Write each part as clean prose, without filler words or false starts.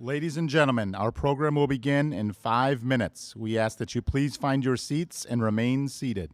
Ladies and gentlemen, our program will begin in 5 minutes. We ask that you please find your seats and remain seated.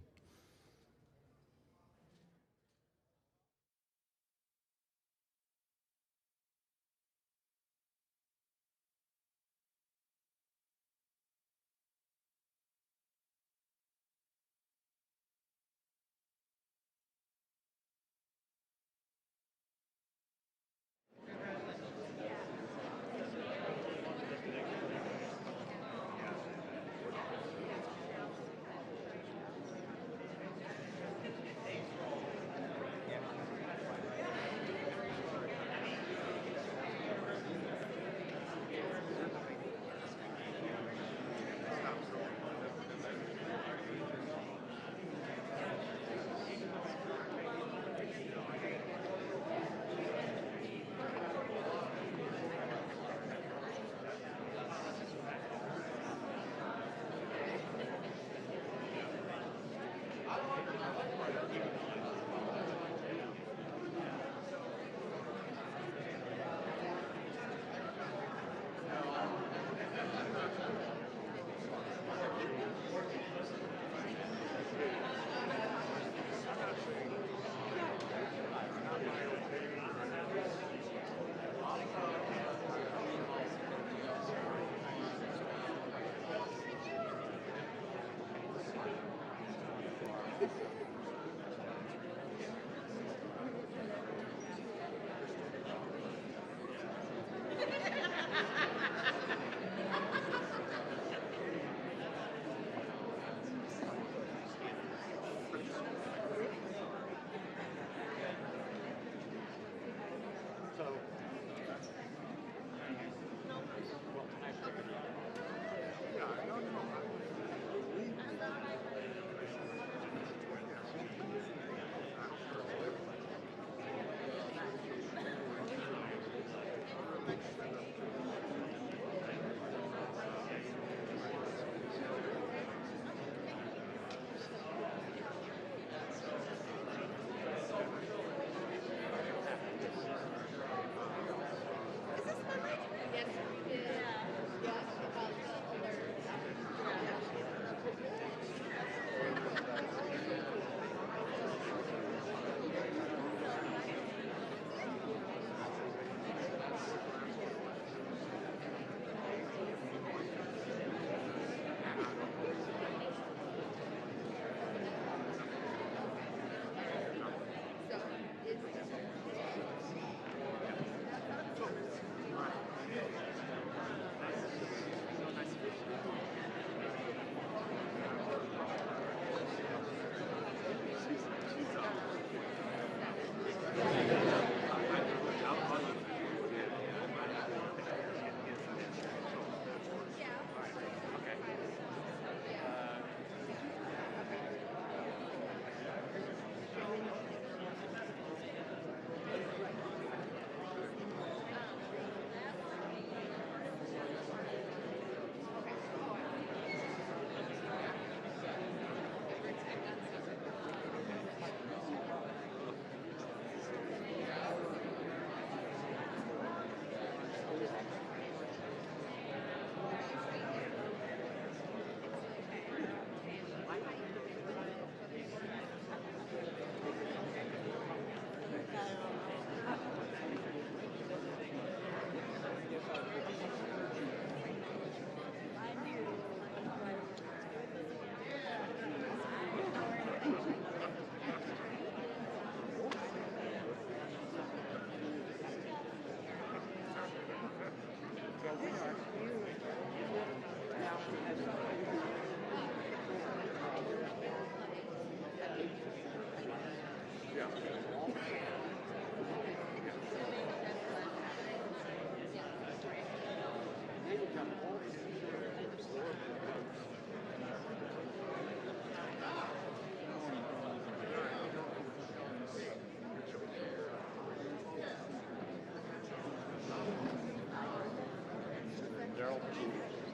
Daryl.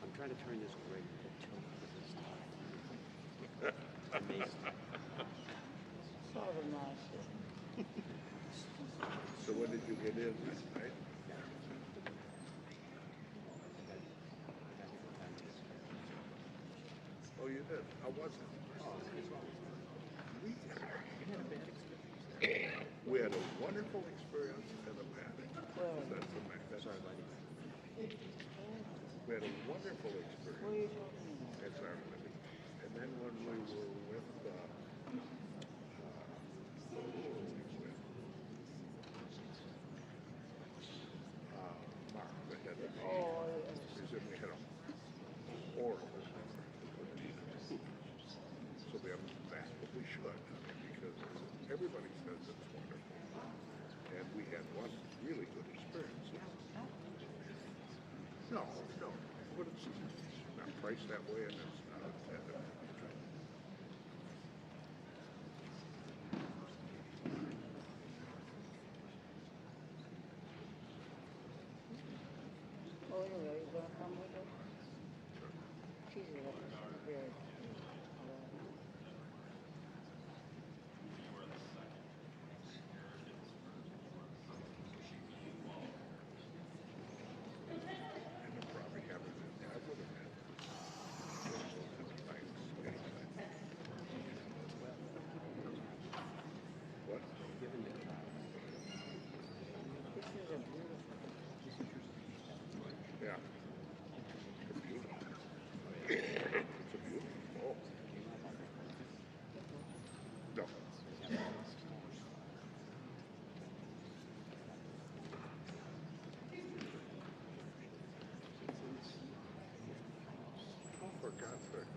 I'm trying to turn this gray into amazing. So when did you get in last night? Oh, you did? How was it? We had a wonderful experience and a bad experience. That's the main. Sorry, buddy. We had a wonderful experience. It's our living. And then when we were with Mark, the head of the we had a horrible summer. So we haven't been back, but we should, because everybody says it's wonderful. And we had one really good experience. No, but it's not priced that way, and it's not intended. Oh, anyway, you gonna come with us? She's very. Yeah. It's beautiful. It's a beautiful. No. Oh, for God's sake.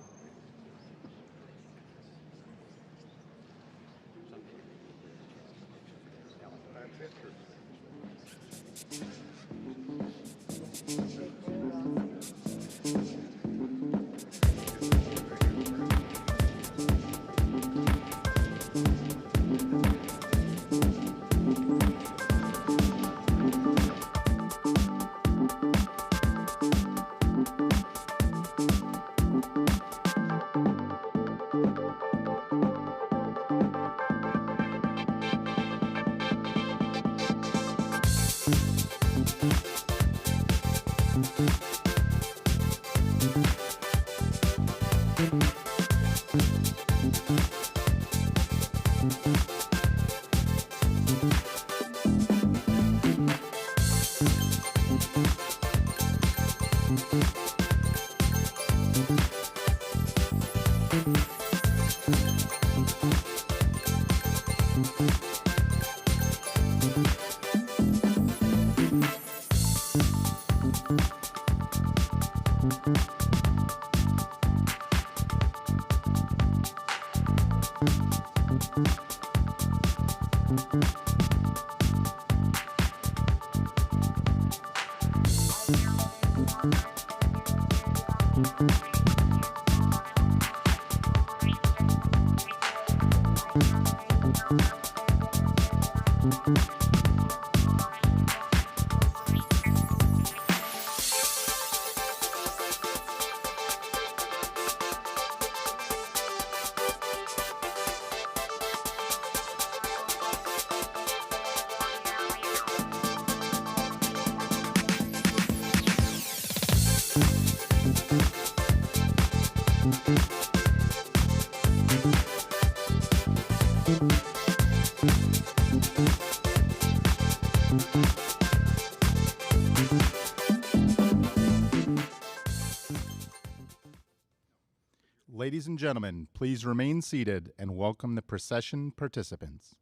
That's interesting. Ladies and gentlemen, please remain seated and welcome the procession participants.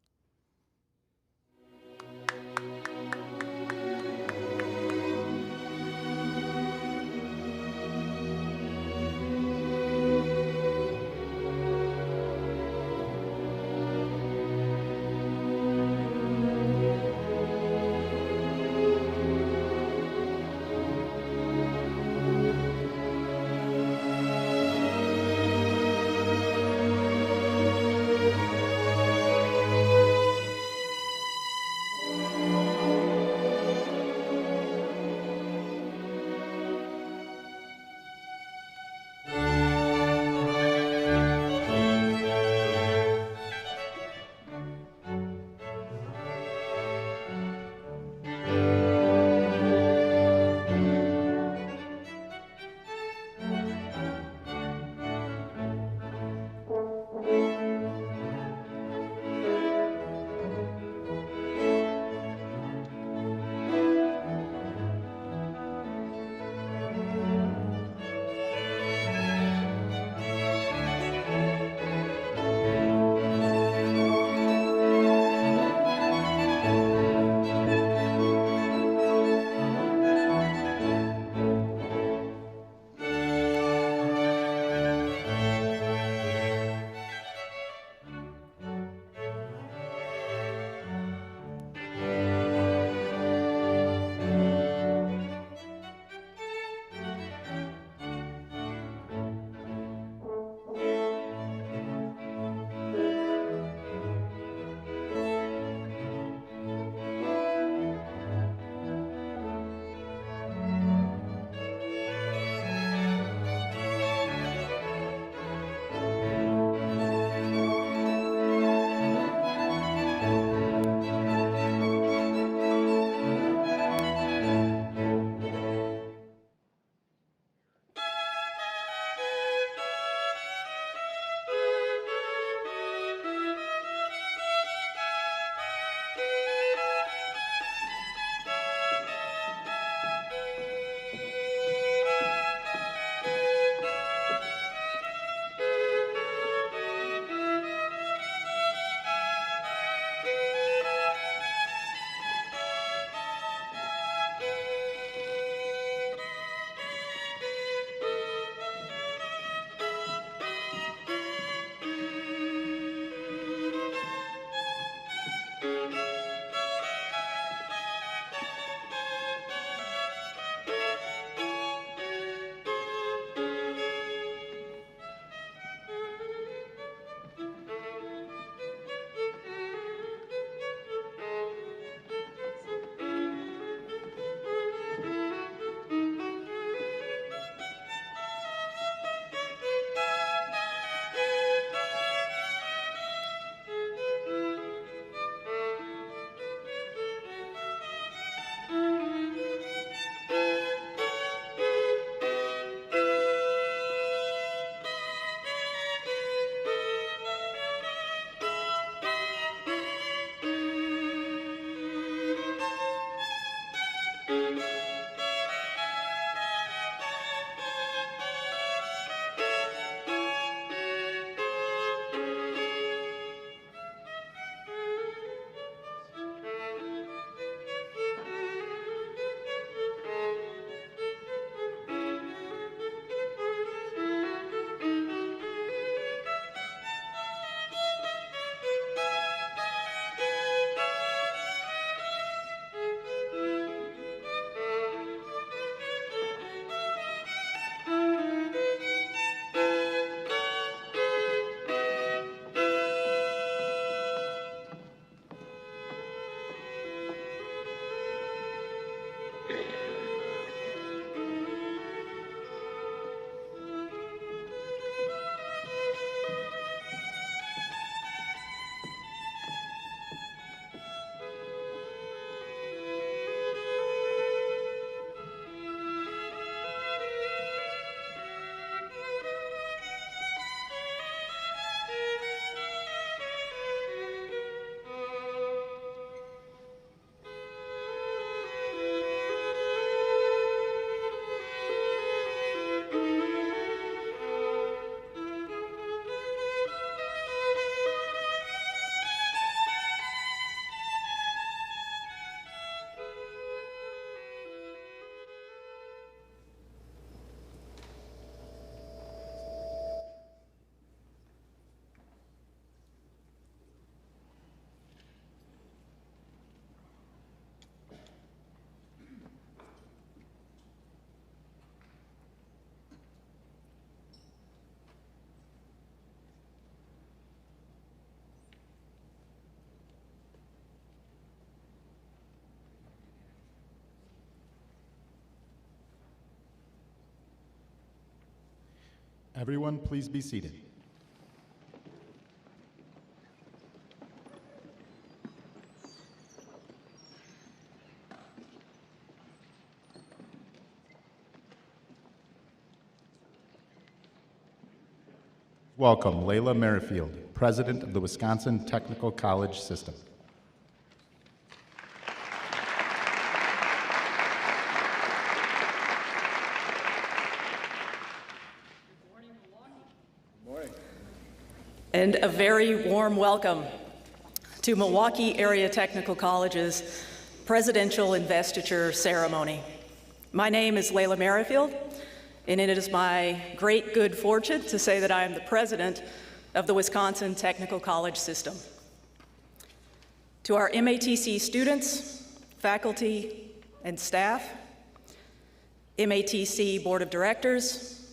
Everyone, please be seated. Welcome, Layla Merrifield, President of the Wisconsin Technical College System. And a very warm welcome to Milwaukee Area Technical College's Presidential Investiture Ceremony. My name is Layla Merrifield, and it is my great good fortune to say that I am the president of the Wisconsin Technical College System. To our MATC students, faculty, and staff, MATC Board of Directors,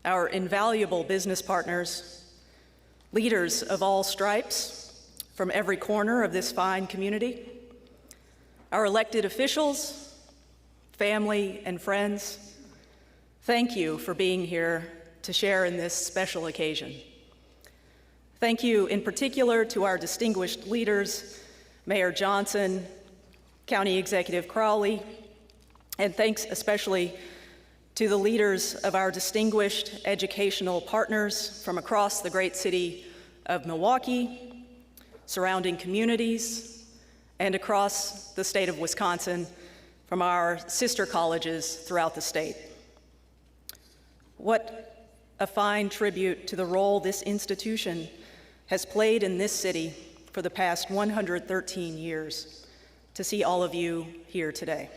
our invaluable business partners, leaders of all stripes from every corner of this fine community, our elected officials, family, and friends, thank you for being here to share in this special occasion. Thank you in particular to our distinguished leaders, Mayor Johnson, County Executive Crowley, and thanks especially to the leaders of our distinguished educational partners from across the great city of Milwaukee, surrounding communities, and across the state of Wisconsin from our sister colleges throughout the state. What a fine tribute to the role this institution has played in this city for the past 113 years to see all of you here today.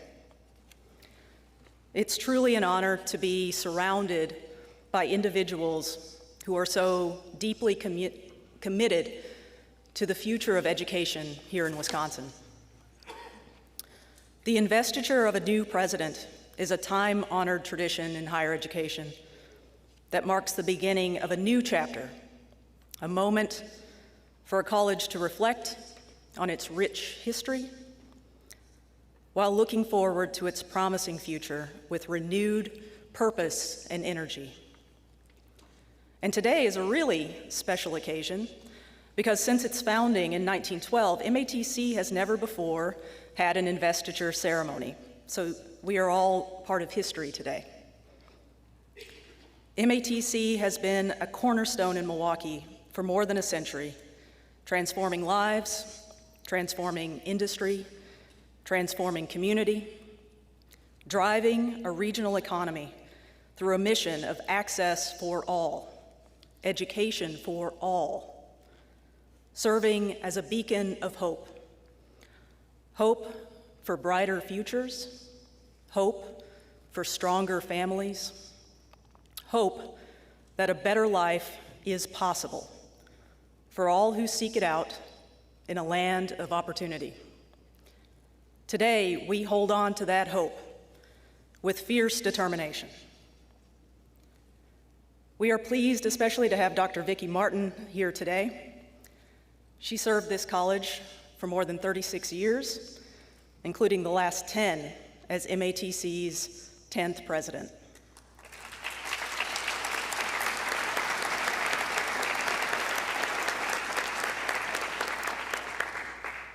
It's truly an honor to be surrounded by individuals who are so deeply committed to the future of education here in Wisconsin. The investiture of a new president is a time-honored tradition in higher education that marks the beginning of a new chapter, a moment for a college to reflect on its rich history while looking forward to its promising future with renewed purpose and energy. And today is a really special occasion because since its founding in 1912, MATC has never before had an investiture ceremony. So we are all part of history today. MATC has been a cornerstone in Milwaukee for more than a century, transforming lives, transforming industry, transforming community, driving a regional economy through a mission of access for all, education for all, serving as a beacon of hope. Hope for brighter futures, hope for stronger families, hope that a better life is possible for all who seek it out in a land of opportunity. Today, we hold on to that hope with fierce determination. We are pleased especially to have Dr. Vicki Martin here today. She served this college for more than 36 years, including the last 10 as MATC's 10th president.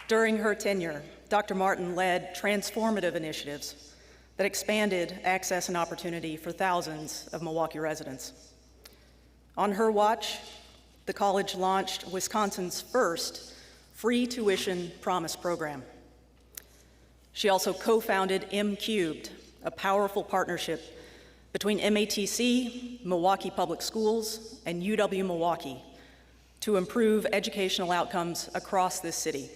During her tenure, Dr. Martin led transformative initiatives that expanded access and opportunity for thousands of Milwaukee residents. On her watch, the college launched Wisconsin's first free tuition promise program. She also co-founded M-Cubed, a powerful partnership between MATC, Milwaukee Public Schools, and UW-Milwaukee to improve educational outcomes across this city.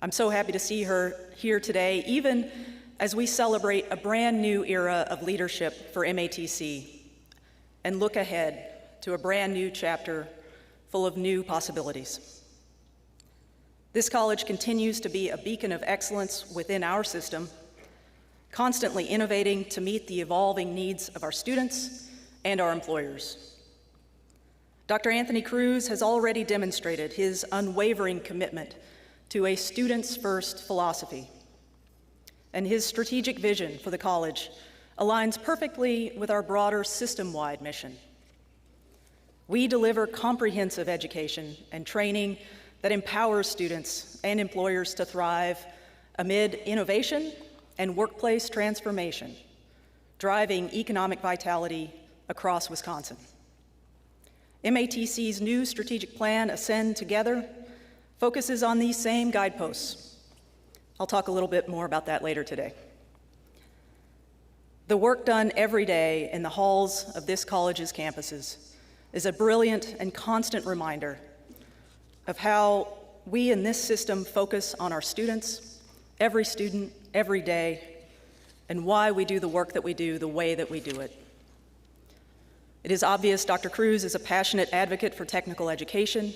I'm so happy to see her here today, even as we celebrate a brand new era of leadership for MATC and look ahead to a brand new chapter full of new possibilities. This college continues to be a beacon of excellence within our system, constantly innovating to meet the evolving needs of our students and our employers. Dr. Anthony Cruz has already demonstrated his unwavering commitment to a students-first philosophy, and his strategic vision for the college aligns perfectly with our broader system-wide mission. We deliver comprehensive education and training that empowers students and employers to thrive amid innovation and workplace transformation, driving economic vitality across Wisconsin. MATC's new strategic plan, Ascend Together, focuses on these same guideposts. I'll talk a little bit more about that later today. The work done every day in the halls of this college's campuses is a brilliant and constant reminder of how we in this system focus on our students, every day, and why we do the work that we do the way that we do it. It is obvious Dr. Cruz is a passionate advocate for technical education,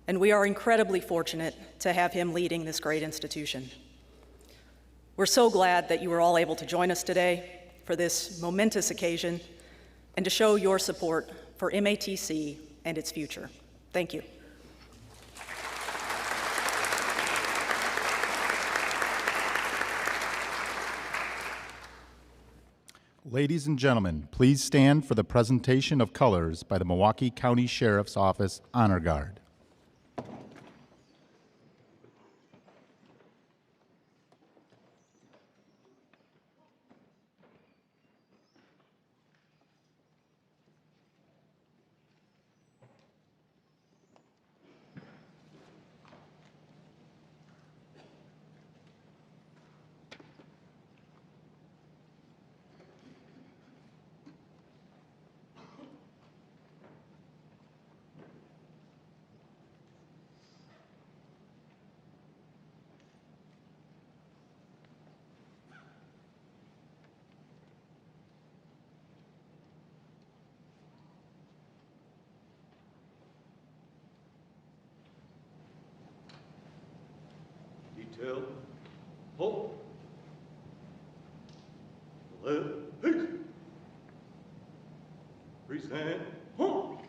and we are incredibly fortunate to have him leading this great institution. We're so glad that you were all able to join us today for this momentous occasion and to show your support for MATC and its future. Thank you. Ladies and gentlemen, please stand for the presentation of colors by the Milwaukee County Sheriff's Office Honor Guard. Detail, halt, left, pick, freestand, halt.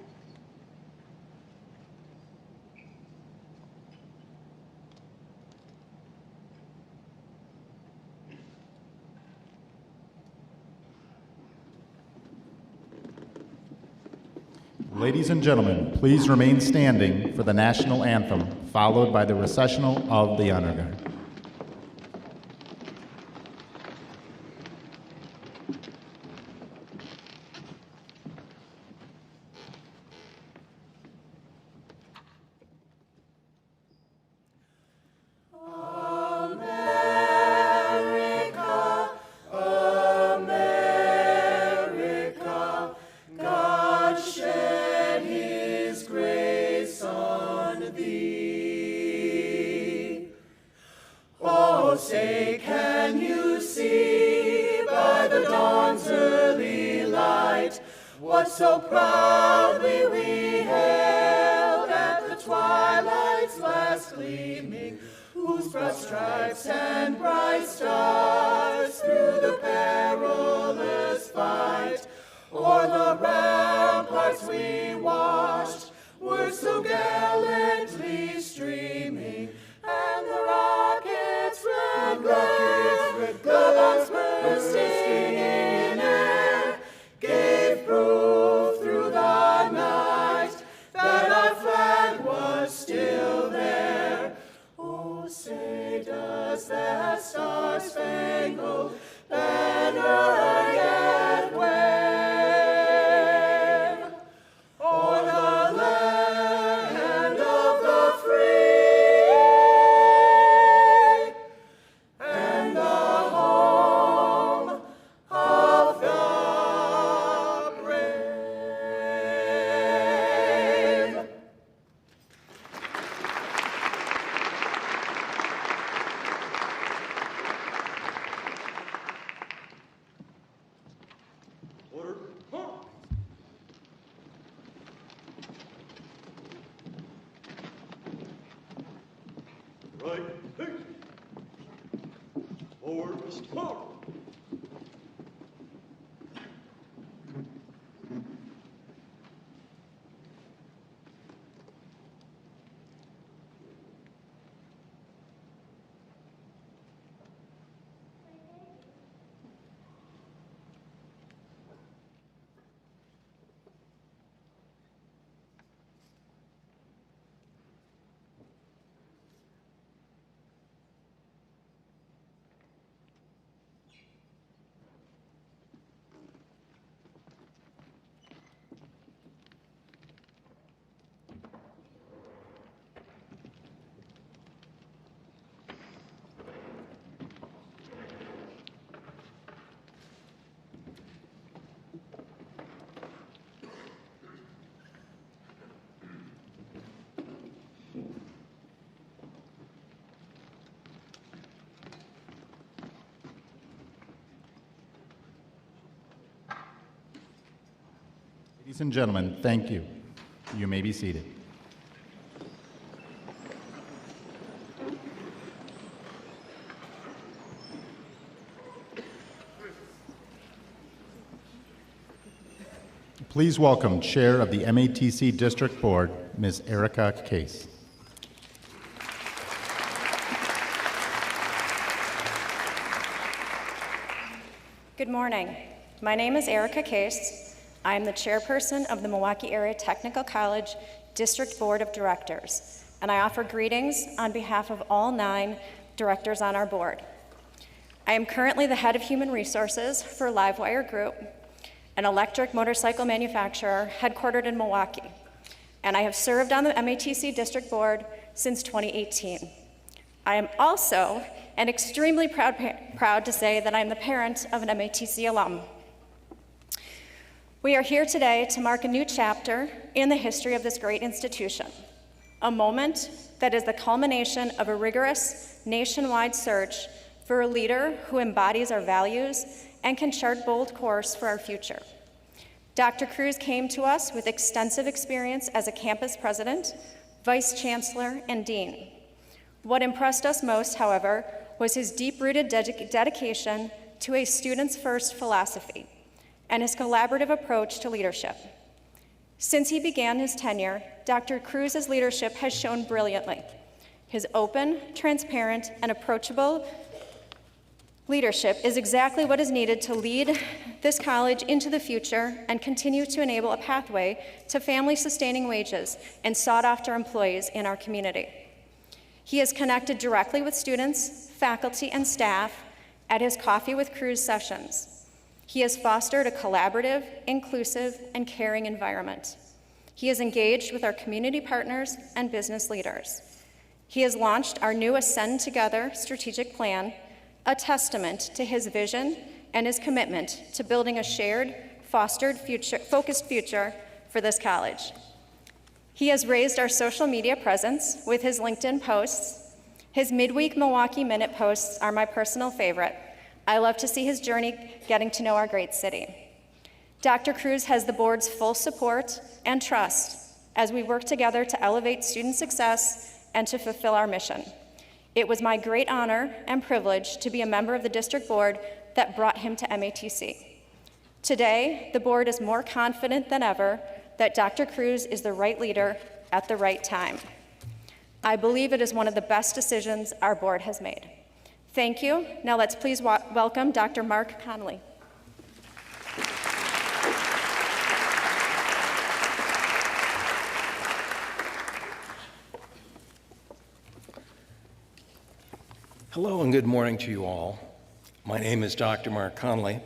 Ladies and gentlemen, please remain standing for the national anthem, followed by the recessional of the Honor Guard. Say, can you see by the dawn's early light what so proudly we hailed at the twilight's last gleaming, whose broad stripes and bright stars through the perilous fight o'er the ramparts we watched were so gallantly streaming, and the rockets red glare, the guns bursting in air, gave proof through the night that our flag was still there. Oh, say, does that star-spangled banner yet wave o'er the land of the free and the home of the brave? Order, halt. Right, pick. Forward, halt. Ladies and gentlemen, thank you. You may be seated. Please welcome Chair of the MATC District Board, Ms. Erica Case. Good morning. My name is Erica Case. I am the chairperson of the Milwaukee Area Technical College District Board of Directors, and I offer greetings on behalf of all 9 directors on our board. I am currently the head of human resources for Livewire Group, an electric motorcycle manufacturer headquartered in Milwaukee, and I have served on the MATC District Board since 2018. I am also and extremely proud to say that I'm the parent of an MATC alum. We are here today to mark a new chapter in the history of this great institution, a moment that is the culmination of a rigorous nationwide search for a leader who embodies our values and can chart bold course for our future. Dr. Cruz came to us with extensive experience as a campus president, vice chancellor, and dean. What impressed us most, however, was his deep-rooted dedication to a students-first philosophy and his collaborative approach to leadership. Since he began his tenure, Dr. Cruz's leadership has shown brilliantly. His open, transparent, and approachable leadership is exactly what is needed to lead this college into the future and continue to enable a pathway to family-sustaining wages and sought-after employees in our community. He has connected directly with students, faculty, and staff at his Coffee with Cruz sessions. He has fostered a collaborative, inclusive, and caring environment. He has engaged with our community partners and business leaders. He has launched our new Ascend Together strategic plan, a testament to his vision and his commitment to building a shared, focused future for this college. He has raised our social media presence with his LinkedIn posts. His midweek Milwaukee Minute posts are my personal favorite. I love to see his journey getting to know our great city. Dr. Cruz has the board's full support and trust as we work together to elevate student success and to fulfill our mission. It was my great honor and privilege to be a member of the district board that brought him to MATC. Today, the board is more confident than ever that Dr. Cruz is the right leader at the right time. I believe it is one of the best decisions our board has made. Thank you. Now let's please welcome Dr. Mark Conley. Hello and good morning to you all. My name is Dr. Mark Conley,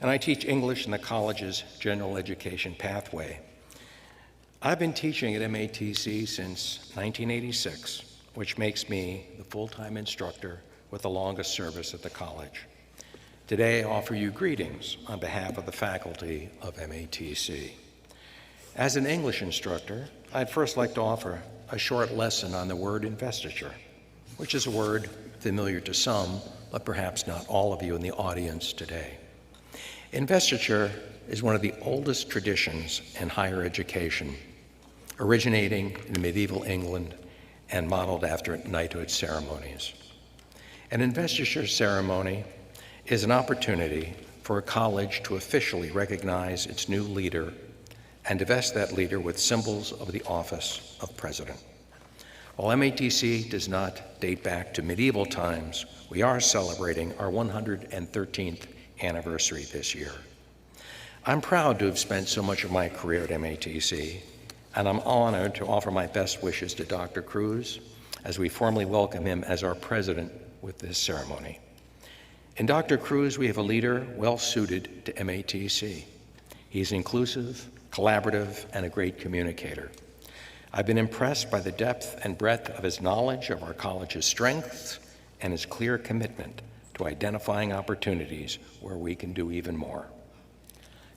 and I teach English in the college's general education pathway. I've been teaching at MATC since 1986, which makes me the full-time instructor with the longest service at the college. Today, I offer you greetings on behalf of the faculty of MATC. As an English instructor, I'd first like to offer a short lesson on the word investiture, which is a word familiar to some, but perhaps not all of you in the audience today. Investiture is one of the oldest traditions in higher education, originating in medieval England and modeled after knighthood ceremonies. An investiture ceremony is an opportunity for a college to officially recognize its new leader and to vest that leader with symbols of the office of president. While MATC does not date back to medieval times, we are celebrating our 113th anniversary this year. I'm proud to have spent so much of my career at MATC, and I'm honored to offer my best wishes to Dr. Cruz as we formally welcome him as our president with this ceremony. In Dr. Cruz, we have a leader well-suited to MATC. He's inclusive, collaborative, and a great communicator. I've been impressed by the depth and breadth of his knowledge of our college's strengths and his clear commitment to identifying opportunities where we can do even more.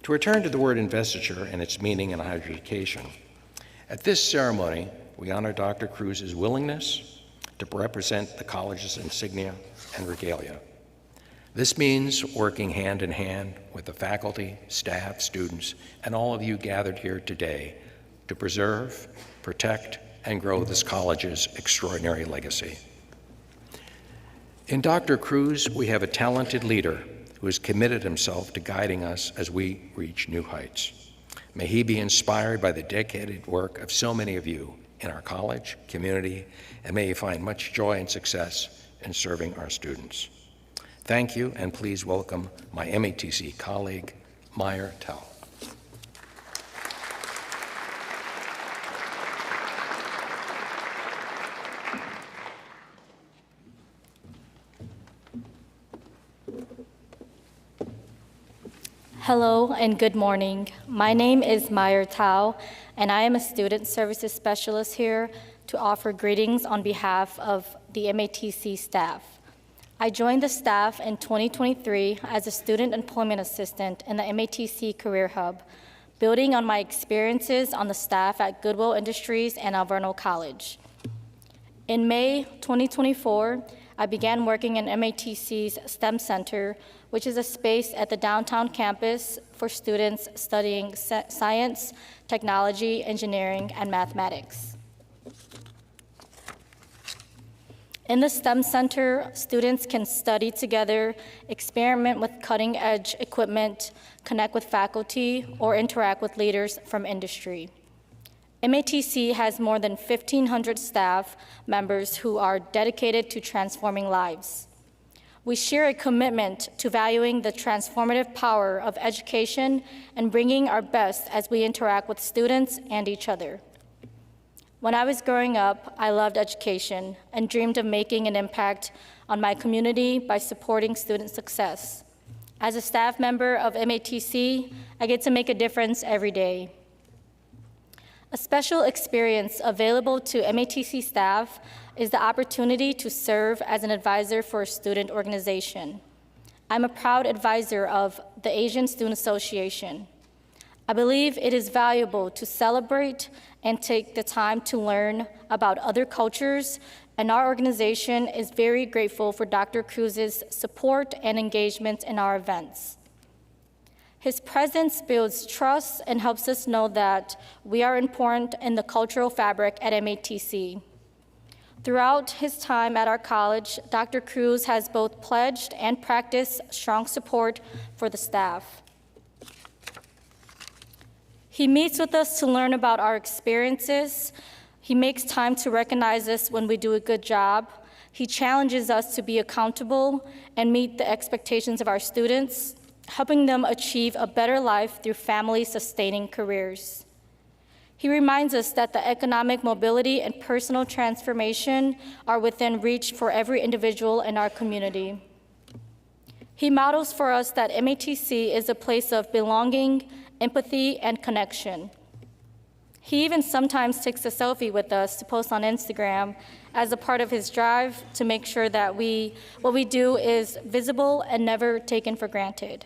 To return to the word investiture and its meaning in higher education, at this ceremony, we honor Dr. Cruz's willingness to represent the college's insignia and regalia. This means working hand in hand with the faculty, staff, students, and all of you gathered here today to preserve, protect, and grow this college's extraordinary legacy. In Dr. Cruz, we have a talented leader who has committed himself to guiding us as we reach new heights. May he be inspired by the dedicated work of so many of you in our college, community, and may he find much joy and success in serving our students. Thank you, and please welcome my MATC colleague, Meyer Tell. Hello and good morning. My name is Meyer Tao, and I am a student services specialist here to offer greetings on behalf of the MATC staff. I joined the staff in 2023 as a student employment assistant in the MATC Career Hub, building on my experiences on the staff at Goodwill Industries and Alverno College. In May 2024, I began working in MATC's STEM Center, which is a space at the downtown campus for students studying science, technology, engineering, and mathematics. In the STEM Center, students can study together, experiment with cutting-edge equipment, connect with faculty, or interact with leaders from industry. MATC has more than 1,500 staff members who are dedicated to transforming lives. We share a commitment to valuing the transformative power of education and bringing our best as we interact with students and each other. When I was growing up, I loved education and dreamed of making an impact on my community by supporting student success. As a staff member of MATC, I get to make a difference every day. A special experience available to MATC staff is the opportunity to serve as an advisor for a student organization. I'm a proud advisor of the Asian Student Association. I believe it is valuable to celebrate and take the time to learn about other cultures, and our organization is very grateful for Dr. Cruz's support and engagement in our events. His presence builds trust and helps us know that we are important in the cultural fabric at MATC. Throughout his time at our college, Dr. Cruz has both pledged and practiced strong support for the staff. He meets with us to learn about our experiences. He makes time to recognize us when we do a good job. He challenges us to be accountable and meet the expectations of our students, helping them achieve a better life through family-sustaining careers. He reminds us that the economic mobility and personal transformation are within reach for every individual in our community. He models for us that MATC is a place of belonging, empathy, and connection. He even sometimes takes a selfie with us to post on Instagram as a part of his drive to make sure that what we do is visible and never taken for granted.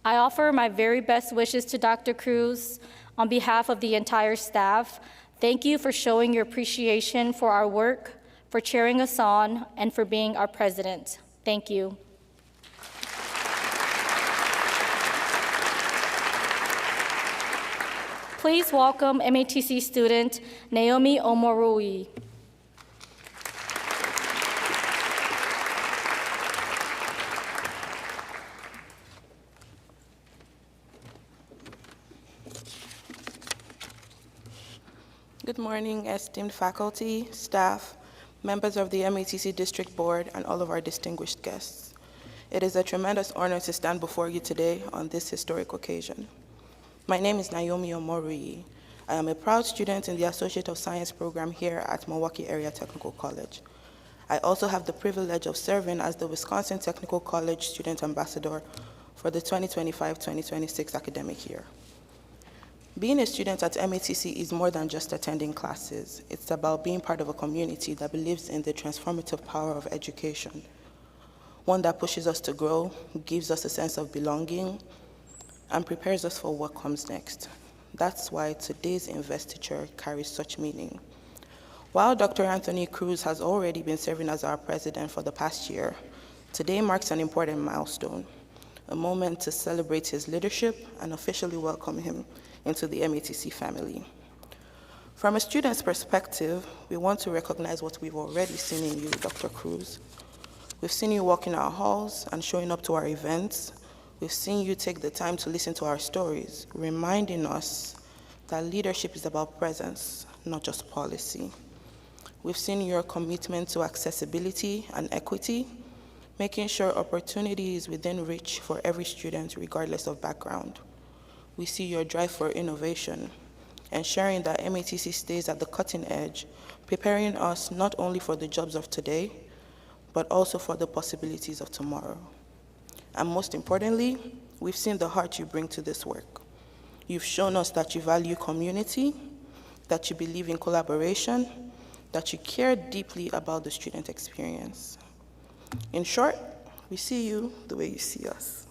I offer my very best wishes to Dr. Cruz on behalf of the entire staff. Thank you for showing your appreciation for our work, for cheering us on, and for being our president. Thank you. Please welcome MATC student Naomi Omorui. Good morning, esteemed faculty, staff, members of the MATC District Board, and all of our distinguished guests. It is a tremendous honor to stand before you today on this historic occasion. My name is Naomi Omorui. I am a proud student in the Associate of Science program here at Milwaukee Area Technical College. I also have the privilege of serving as the Wisconsin Technical College Student Ambassador for the 2025-2026 academic year. Being a student at MATC is more than just attending classes. It's about being part of a community that believes in the transformative power of education, one that pushes us to grow, gives us a sense of belonging, and prepares us for what comes next. That's why today's investiture carries such meaning. While Dr. Anthony Cruz has already been serving as our president for the past year, Today marks an important milestone, a moment to celebrate his leadership and officially welcome him into the MATC family. From a student's perspective, we want to recognize what we've already seen in you, Dr. Cruz. We've seen you walking our halls and showing up to our events. We've seen you take the time to listen to our stories, reminding us that leadership is about presence, not just policy. We've seen your commitment to accessibility and equity, making sure opportunity is within reach for every student, regardless of background. We see your drive for innovation, ensuring that MATC stays at the cutting edge, preparing us not only for the jobs of today, but also for the possibilities of tomorrow. And most importantly, we've seen the heart you bring to this work. You've shown us that you value community, that you believe in collaboration, that you care deeply about the student experience. In short, we see you the way you see us.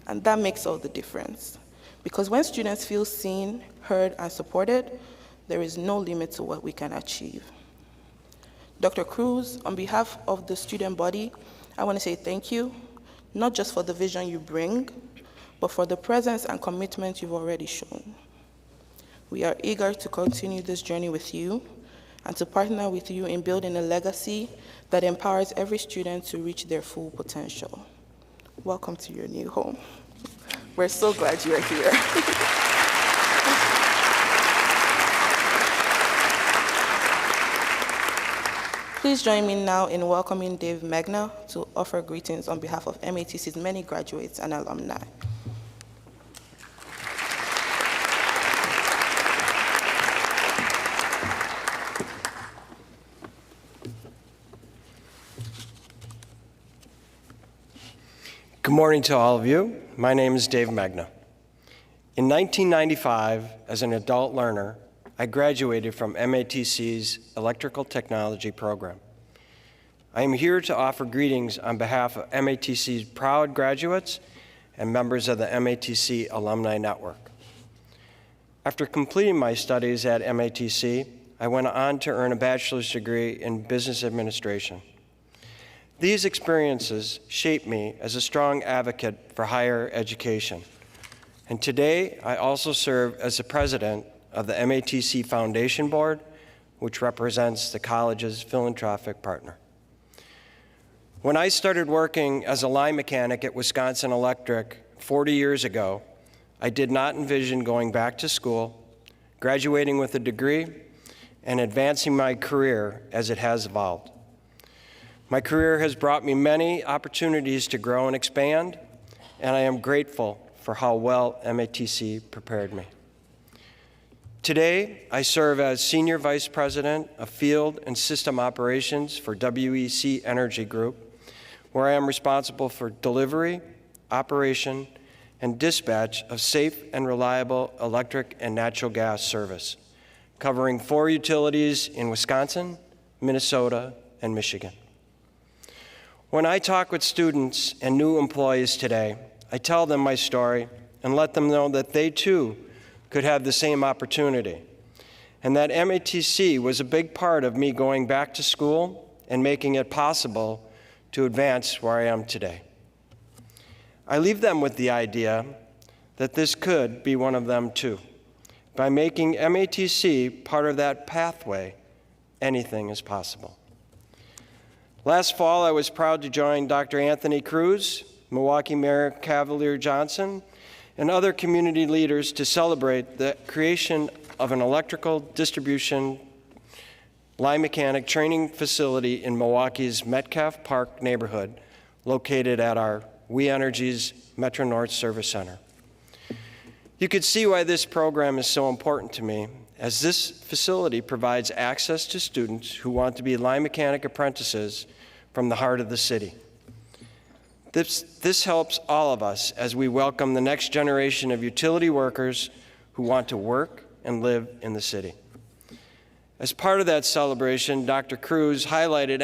And that makes all the difference. Because when students feel seen, heard, and supported, there is no limit to what we can achieve. Dr. Cruz, on behalf of the student body, I want to say thank you, not just for the vision you bring, but for the presence and commitment you've already shown. We are eager to continue this journey with you and to partner with you in building a legacy that empowers every student to reach their full potential. Welcome to your new home. We're so glad you are here. Please join me now in welcoming Dave Magna to offer greetings on behalf of MATC's many graduates and alumni. Good morning to all of you. My name is Dave Magna. In 1995, as an adult learner, I graduated from MATC's Electrical Technology program. I am here to offer greetings on behalf of MATC's proud graduates and members of the MATC Alumni Network. After completing my studies at MATC, I went on to earn a bachelor's degree in business administration. These experiences shaped me as a strong advocate for higher education. And today, I also serve as the president of the MATC Foundation Board, which represents the college's philanthropic partner. When I started working as a line mechanic at Wisconsin Electric 40 years ago, I did not envision going back to school, graduating with a degree, and advancing my career as it has evolved. My career has brought me many opportunities to grow and expand, and I am grateful for how well MATC prepared me. Today, I serve as Senior Vice President of Field and System Operations for WEC Energy Group, where I am responsible for delivery, operation, and dispatch of safe and reliable electric and natural gas service, covering 4 utilities in Wisconsin, Minnesota, and Michigan. When I talk with students and new employees today, I tell them my story and let them know that they too could have the same opportunity, and that MATC was a big part of me going back to school and making it possible to advance where I am today. I leave them with the idea that this could be one of them too. By making MATC part of that pathway, anything is possible. Last fall, I was proud to join Dr. Anthony Cruz, Milwaukee Mayor Cavalier Johnson, and other community leaders to celebrate the creation of an electrical distribution line mechanic training facility in Milwaukee's Metcalf Park neighborhood, located at our We Energy's Metro North Service Center. You could see why this program is so important to me, as this facility provides access to students who want to be line mechanic apprentices from the heart of the city. This helps all of us as we welcome the next generation of utility workers who want to work and live in the city. As part of that celebration, Dr. Cruz highlighted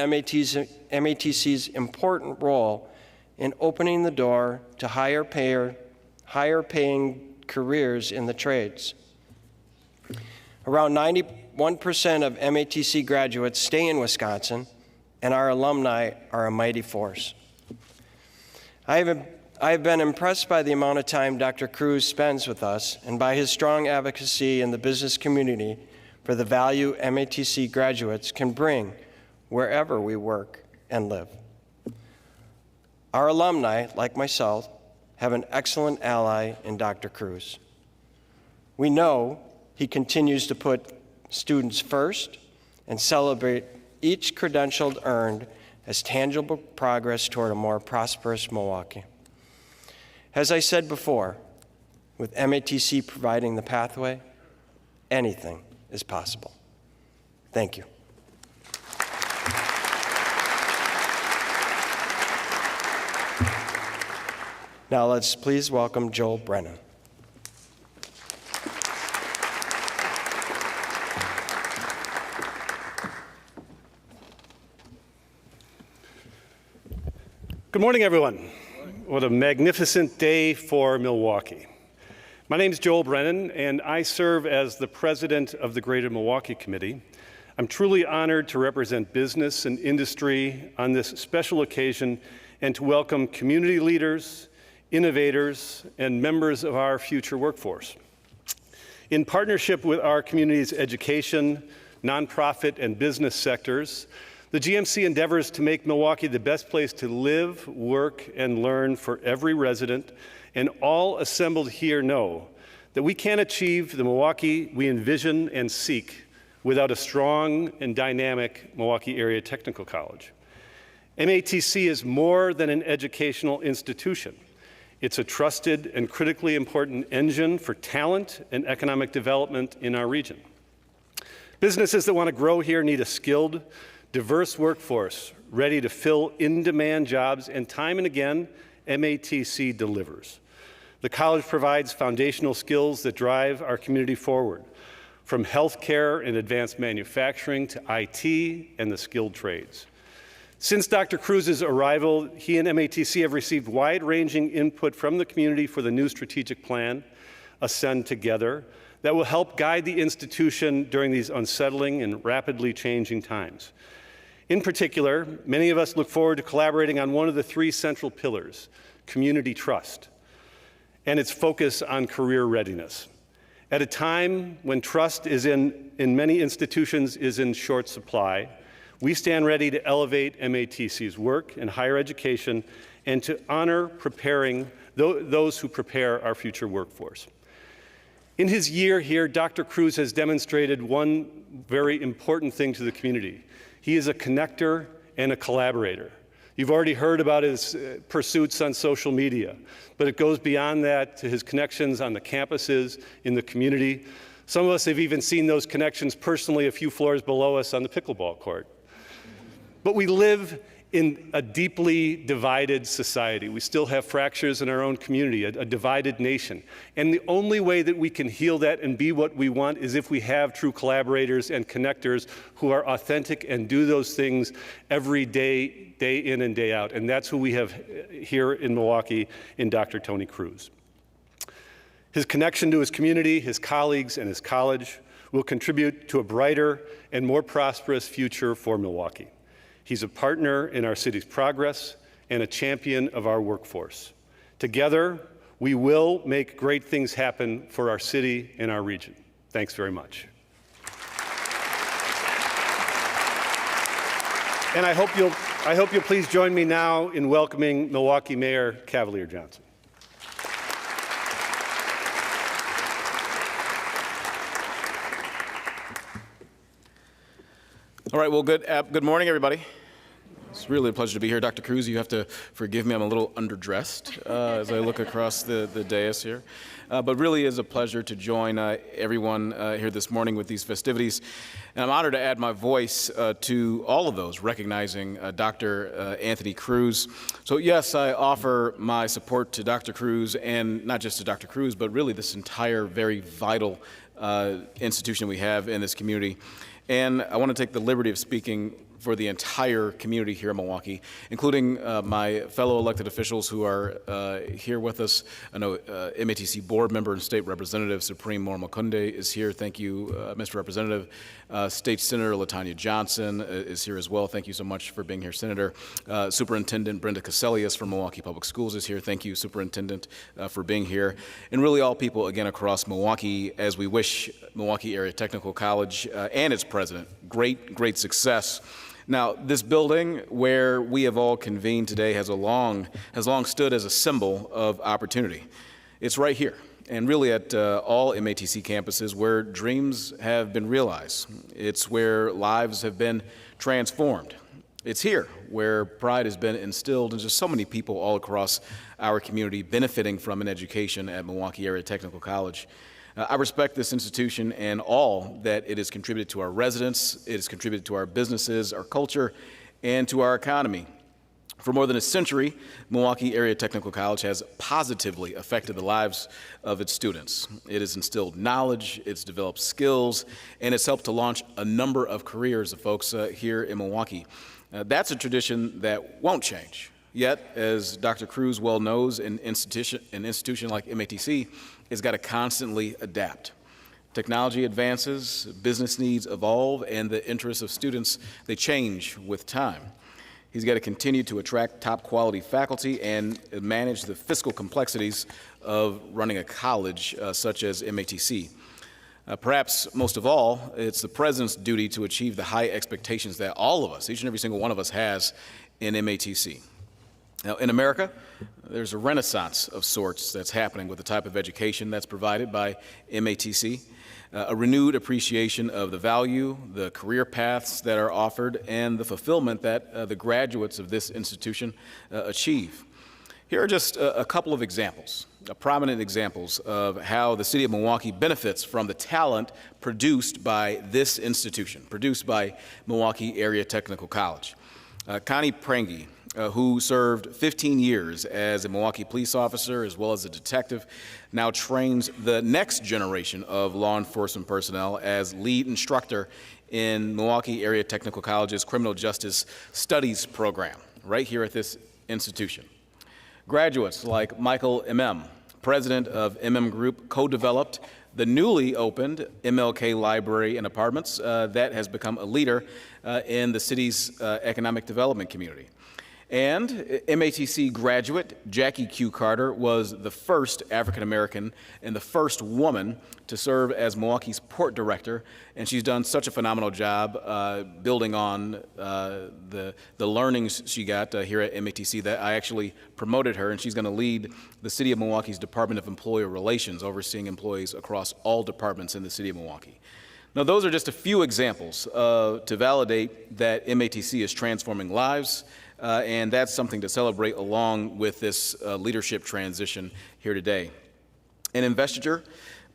MATC's important role in opening the door to higher paying careers in the trades. Around 91% of MATC graduates stay in Wisconsin, and our alumni are a mighty force. I have been impressed by the amount of time Dr. Cruz spends with us and by his strong advocacy in the business community for the value MATC graduates can bring wherever we work and live. Our alumni, like myself, have an excellent ally in Dr. Cruz. We know he continues to put students first and celebrate each credential earned as tangible progress toward a more prosperous Milwaukee. As I said before, with MATC providing the pathway, anything is possible. Thank you. Now let's please welcome Joel Brennan. Good morning, everyone. What a magnificent day for Milwaukee. My name is Joel Brennan, and I serve as the president of the Greater Milwaukee Committee. I'm truly honored to represent business and industry on this special occasion and to welcome community leaders, innovators, and members of our future workforce. In partnership with our community's education, nonprofit, and business sectors, the GMC endeavors to make Milwaukee the best place to live, work, and learn for every resident, and all assembled here know that we can't achieve the Milwaukee we envision and seek without a strong and dynamic Milwaukee Area Technical College. MATC is more than an educational institution. It's a trusted and critically important engine for talent and economic development in our region. Businesses that want to grow here need a skilled, diverse workforce ready to fill in-demand jobs, and time and again, MATC delivers. The college provides foundational skills that drive our community forward, from healthcare and advanced manufacturing to IT and the skilled trades. Since Dr. Cruz's arrival, he and MATC have received wide-ranging input from the community for the new strategic plan, Ascend Together, that will help guide the institution during these unsettling and rapidly changing times. In particular, many of us look forward to collaborating on one of the three central pillars, community trust, and its focus on career readiness. At a time when trust is in many institutions is in short supply, we stand ready to elevate MATC's work in higher education and to honor preparing those who prepare our future workforce. In his year here, Dr. Cruz has demonstrated one very important thing to the community. He is a connector and a collaborator. You've already heard about his pursuits on social media, but it goes beyond that to his connections on the campuses, in the community. Some of us have even seen those connections personally a few floors below us on the pickleball court. But we live in a deeply divided society. We still have fractures in our own community, a divided nation. And the only way that we can heal that and be what we want is if we have true collaborators and connectors who are authentic and do those things every day, day in and day out. And that's who we have here in Milwaukee in Dr. Tony Cruz. His connection to his community, his colleagues, and his college will contribute to a brighter and more prosperous future for Milwaukee. He's a partner in our city's progress and a champion of our workforce. Together, we will make great things happen for our city and our region. Thanks very much. And I hope you'll please join me now in welcoming Milwaukee Mayor Cavalier Johnson. All right, well, good morning, everybody. It's really a pleasure to be here. Dr. Cruz, you have to forgive me, I'm a little underdressed as I look across the dais here. But really is a pleasure to join everyone here this morning with these festivities. And I'm honored to add my voice to all of those, recognizing Dr. Anthony Cruz. So yes, I offer my support to Dr. Cruz, and not just to Dr. Cruz, but really this entire very vital institution we have in this community. And I want to take the liberty of speaking for the entire community here in Milwaukee, including my fellow elected officials who are here with us. I know MATC board member and state representative Supreme Mormakunde is here. Thank you, Mr. Representative. State Senator Latanya Johnson is here as well. Thank you so much for being here, Senator. Superintendent Brenda Caselius from Milwaukee Public Schools is here. Thank you, Superintendent, for being here. And really all people, again, across Milwaukee, as we wish Milwaukee Area Technical College and its president great success. Now, this building where we have all convened today has long stood as a symbol of opportunity. It's right here, and really at all MATC campuses where dreams have been realized. It's where lives have been transformed. It's here where pride has been instilled in just so many people all across our community benefiting from an education at Milwaukee Area Technical College. I respect this institution and all that it has contributed to our residents, it has contributed to our businesses, our culture, and to our economy. For more than a century, Milwaukee Area Technical College has positively affected the lives of its students. It has instilled knowledge, it's developed skills, and it's helped to launch a number of careers of folks here in Milwaukee. That's a tradition that won't change. Yet, as Dr. Cruz well knows, an institution like MATC has got to constantly adapt. Technology advances, business needs evolve, and the interests of students, they change with time. He's got to continue to attract top quality faculty and manage the fiscal complexities of running a college such as MATC. Perhaps most of all, it's the president's duty to achieve the high expectations that all of us, each and every single one of us, has in MATC. Now, in America, there's a renaissance of sorts that's happening with the type of education that's provided by MATC, a renewed appreciation of the value, the career paths that are offered, and the fulfillment that the graduates of this institution achieve. Here are just a couple of examples, prominent examples of how the city of Milwaukee benefits from the talent produced by this institution, produced by Milwaukee Area Technical College. Connie Prange, who served 15 years as a Milwaukee police officer as well as a detective, now trains the next generation of law enforcement personnel as lead instructor in Milwaukee Area Technical College's Criminal Justice Studies program, right here at this institution. Graduates like Michael M.M., president of M.M. Group, co-developed the newly opened MLK Library and Apartments that has become a leader in the city's economic development community. And MATC graduate Jackie Q. Carter was the first African-American and the first woman to serve as Milwaukee's port director, and she's done such a phenomenal job building on the learnings she got here at MATC that I actually promoted her, and she's going to lead the City of Milwaukee's Department of Employer Relations, overseeing employees across all departments in the City of Milwaukee. Now, those are just a few examples to validate that MATC is transforming lives, and that's something to celebrate along with this leadership transition here today. And Investiture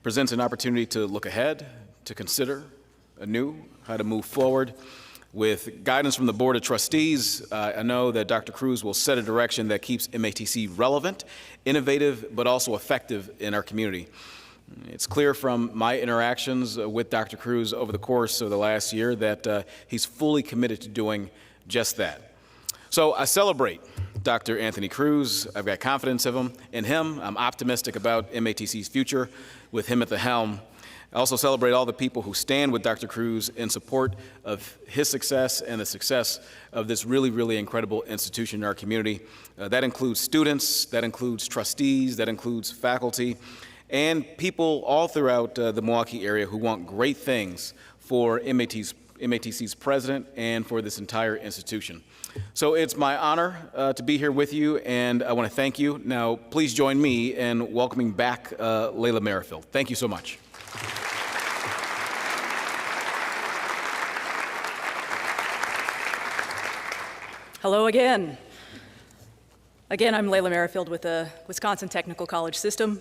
presents an opportunity to look ahead, to consider anew how to move forward. With guidance from the Board of Trustees, I know that Dr. Cruz will set a direction that keeps MATC relevant, innovative, but also effective in our community. It's clear from my interactions with Dr. Cruz over the course of the last year that he's fully committed to doing just that. So I celebrate Dr. Anthony Cruz. I've got confidence in him. I'm optimistic about MATC's future with him at the helm. I also celebrate all the people who stand with Dr. Cruz in support of his success and the success of this really, really incredible institution in our community. That includes students, that includes trustees, that includes faculty, and people all throughout the Milwaukee area who want great things for MATC's president and for this entire institution. So it's my honor to be here with you, and I want to thank you. Now, please join me in welcoming back Layla Merrifield. Thank you so much. Hello again. Again, I'm Layla Merrifield with the Wisconsin Technical College System.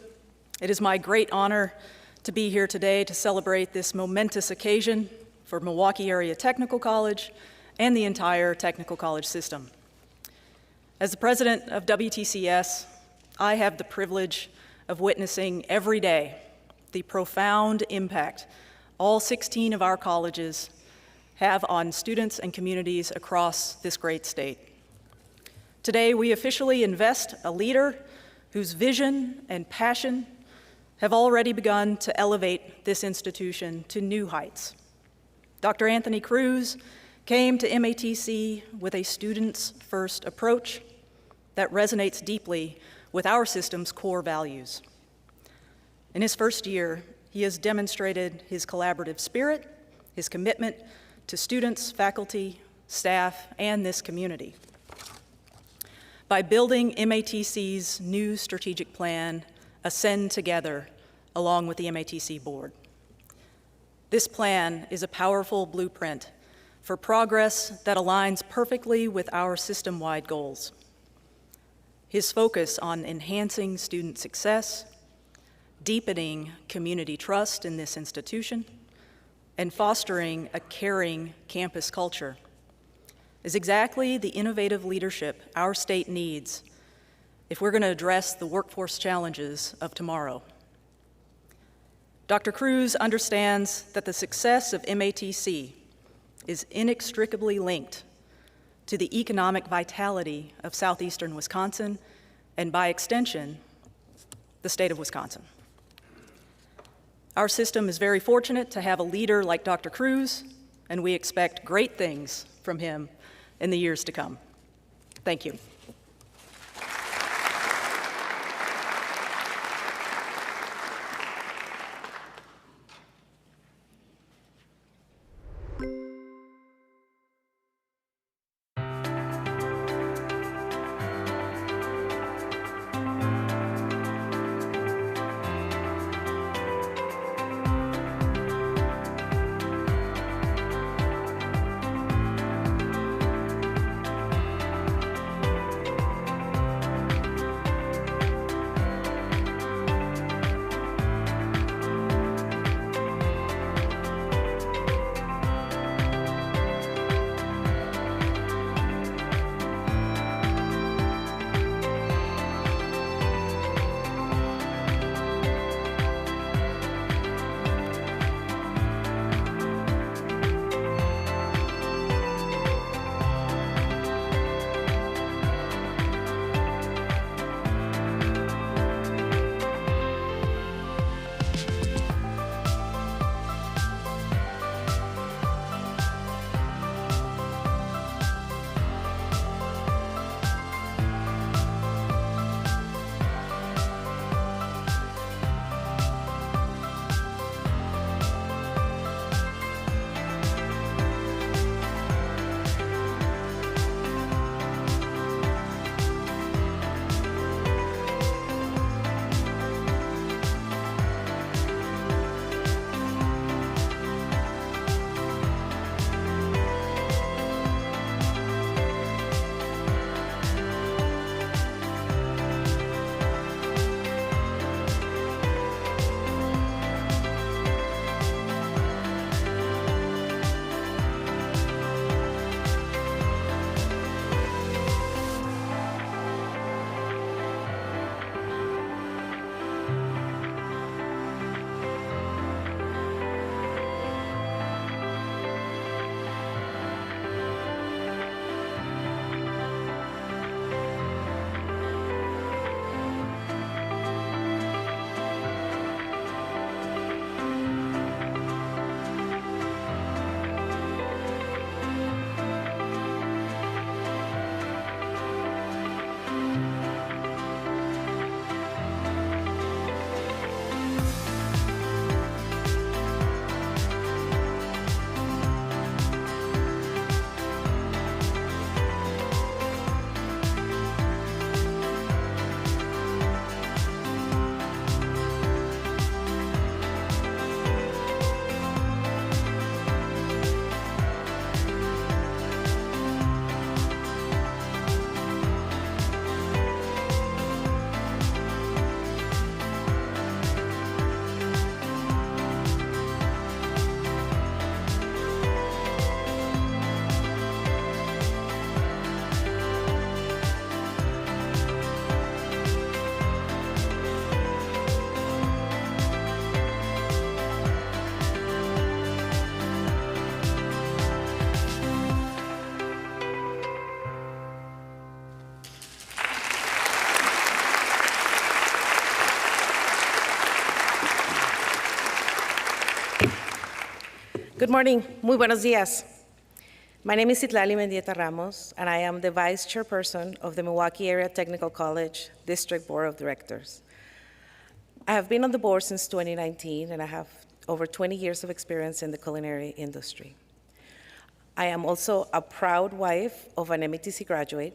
It is my great honor to be here today to celebrate this momentous occasion for Milwaukee Area Technical College and the entire technical college system. As the president of WTCS, I have the privilege of witnessing every day the profound impact all 16 of our colleges have on students and communities across this great state. Today, we officially invest a leader whose vision and passion have already begun to elevate this institution to new heights. Dr. Anthony Cruz came to MATC with a students-first approach that resonates deeply with our system's core values. In his first year, he has demonstrated his collaborative spirit, his commitment to students, faculty, staff, and this community. By building MATC's new strategic plan, Ascend Together, along with the MATC board. This plan is a powerful blueprint for progress that aligns perfectly with our system-wide goals. His focus on enhancing student success, deepening community trust in this institution, and fostering a caring campus culture is exactly the innovative leadership our state needs if we're going to address the workforce challenges of tomorrow. Dr. Cruz understands that the success of MATC is inextricably linked to the economic vitality of southeastern Wisconsin, and by extension, the state of Wisconsin. Our system is very fortunate to have a leader like Dr. Cruz, and we expect great things from him in the years to come. Thank you. Good morning. Muy buenos días. My name is Citlali Mendieta Ramos, and I am the Vice Chairperson of the Milwaukee Area Technical College District Board of Directors. I have been on the board since 2019, and I have over 20 years of experience in the culinary industry. I am also a proud wife of an MATC graduate,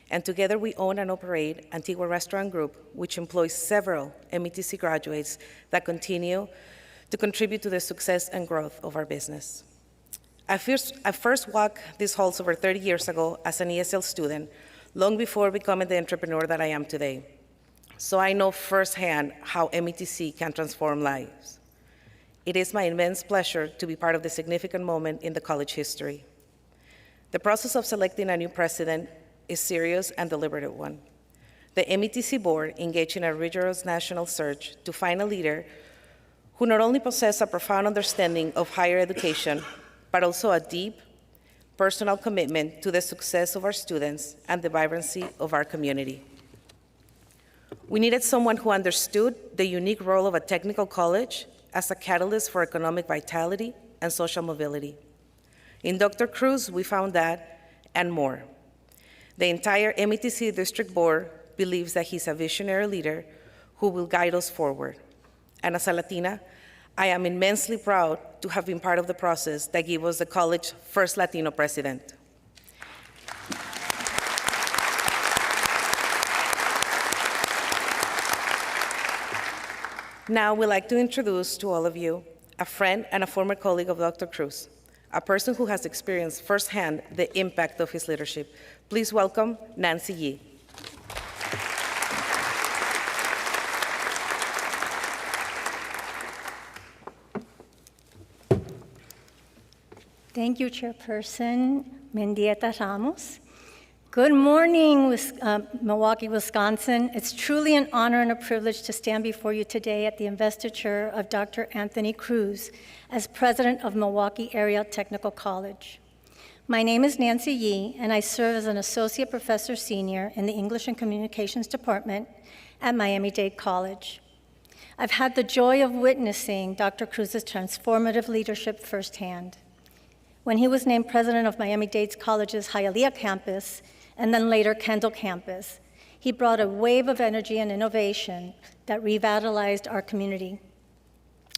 and together we own and operate Antigua Restaurant Group, which employs several MATC graduates that continue to contribute to the success and growth of our business. I first walked these halls over 30 years ago as an ESL student, long before becoming the entrepreneur that I am today. So I know firsthand how MATC can transform lives. It is my immense pleasure to be part of this significant moment in the college history. The process of selecting a new president is a serious and deliberate one. The MATC board engaged in a rigorous national search to find a leader who not only possesses a profound understanding of higher education, but also a deep personal commitment to the success of our students and the vibrancy of our community. We needed someone who understood the unique role of a technical college as a catalyst for economic vitality and social mobility. In Dr. Cruz, we found that and more. The entire MATC District Board believes that he's a visionary leader who will guide us forward. And as a Latina, I am immensely proud to have been part of the process that gave us the college's first Latino president. Now, we'd like to introduce to all of you a friend and a former colleague of Dr. Cruz, a person who has experienced firsthand the impact of his leadership. Please welcome Nancy Yee. Thank you, Chairperson Mendieta Ramos. Good morning, Milwaukee, Wisconsin. It's truly an honor and a privilege to stand before you today at the investiture of Dr. Anthony Cruz as president of Milwaukee Area Technical College. My name is Nancy Yee, and I serve as an associate professor senior in the English and Communications Department at Miami-Dade College. I've had the joy of witnessing Dr. Cruz's transformative leadership firsthand. When he was named president of Miami-Dade College's Hialeah campus, and then later Kendall campus, he brought a wave of energy and innovation that revitalized our community.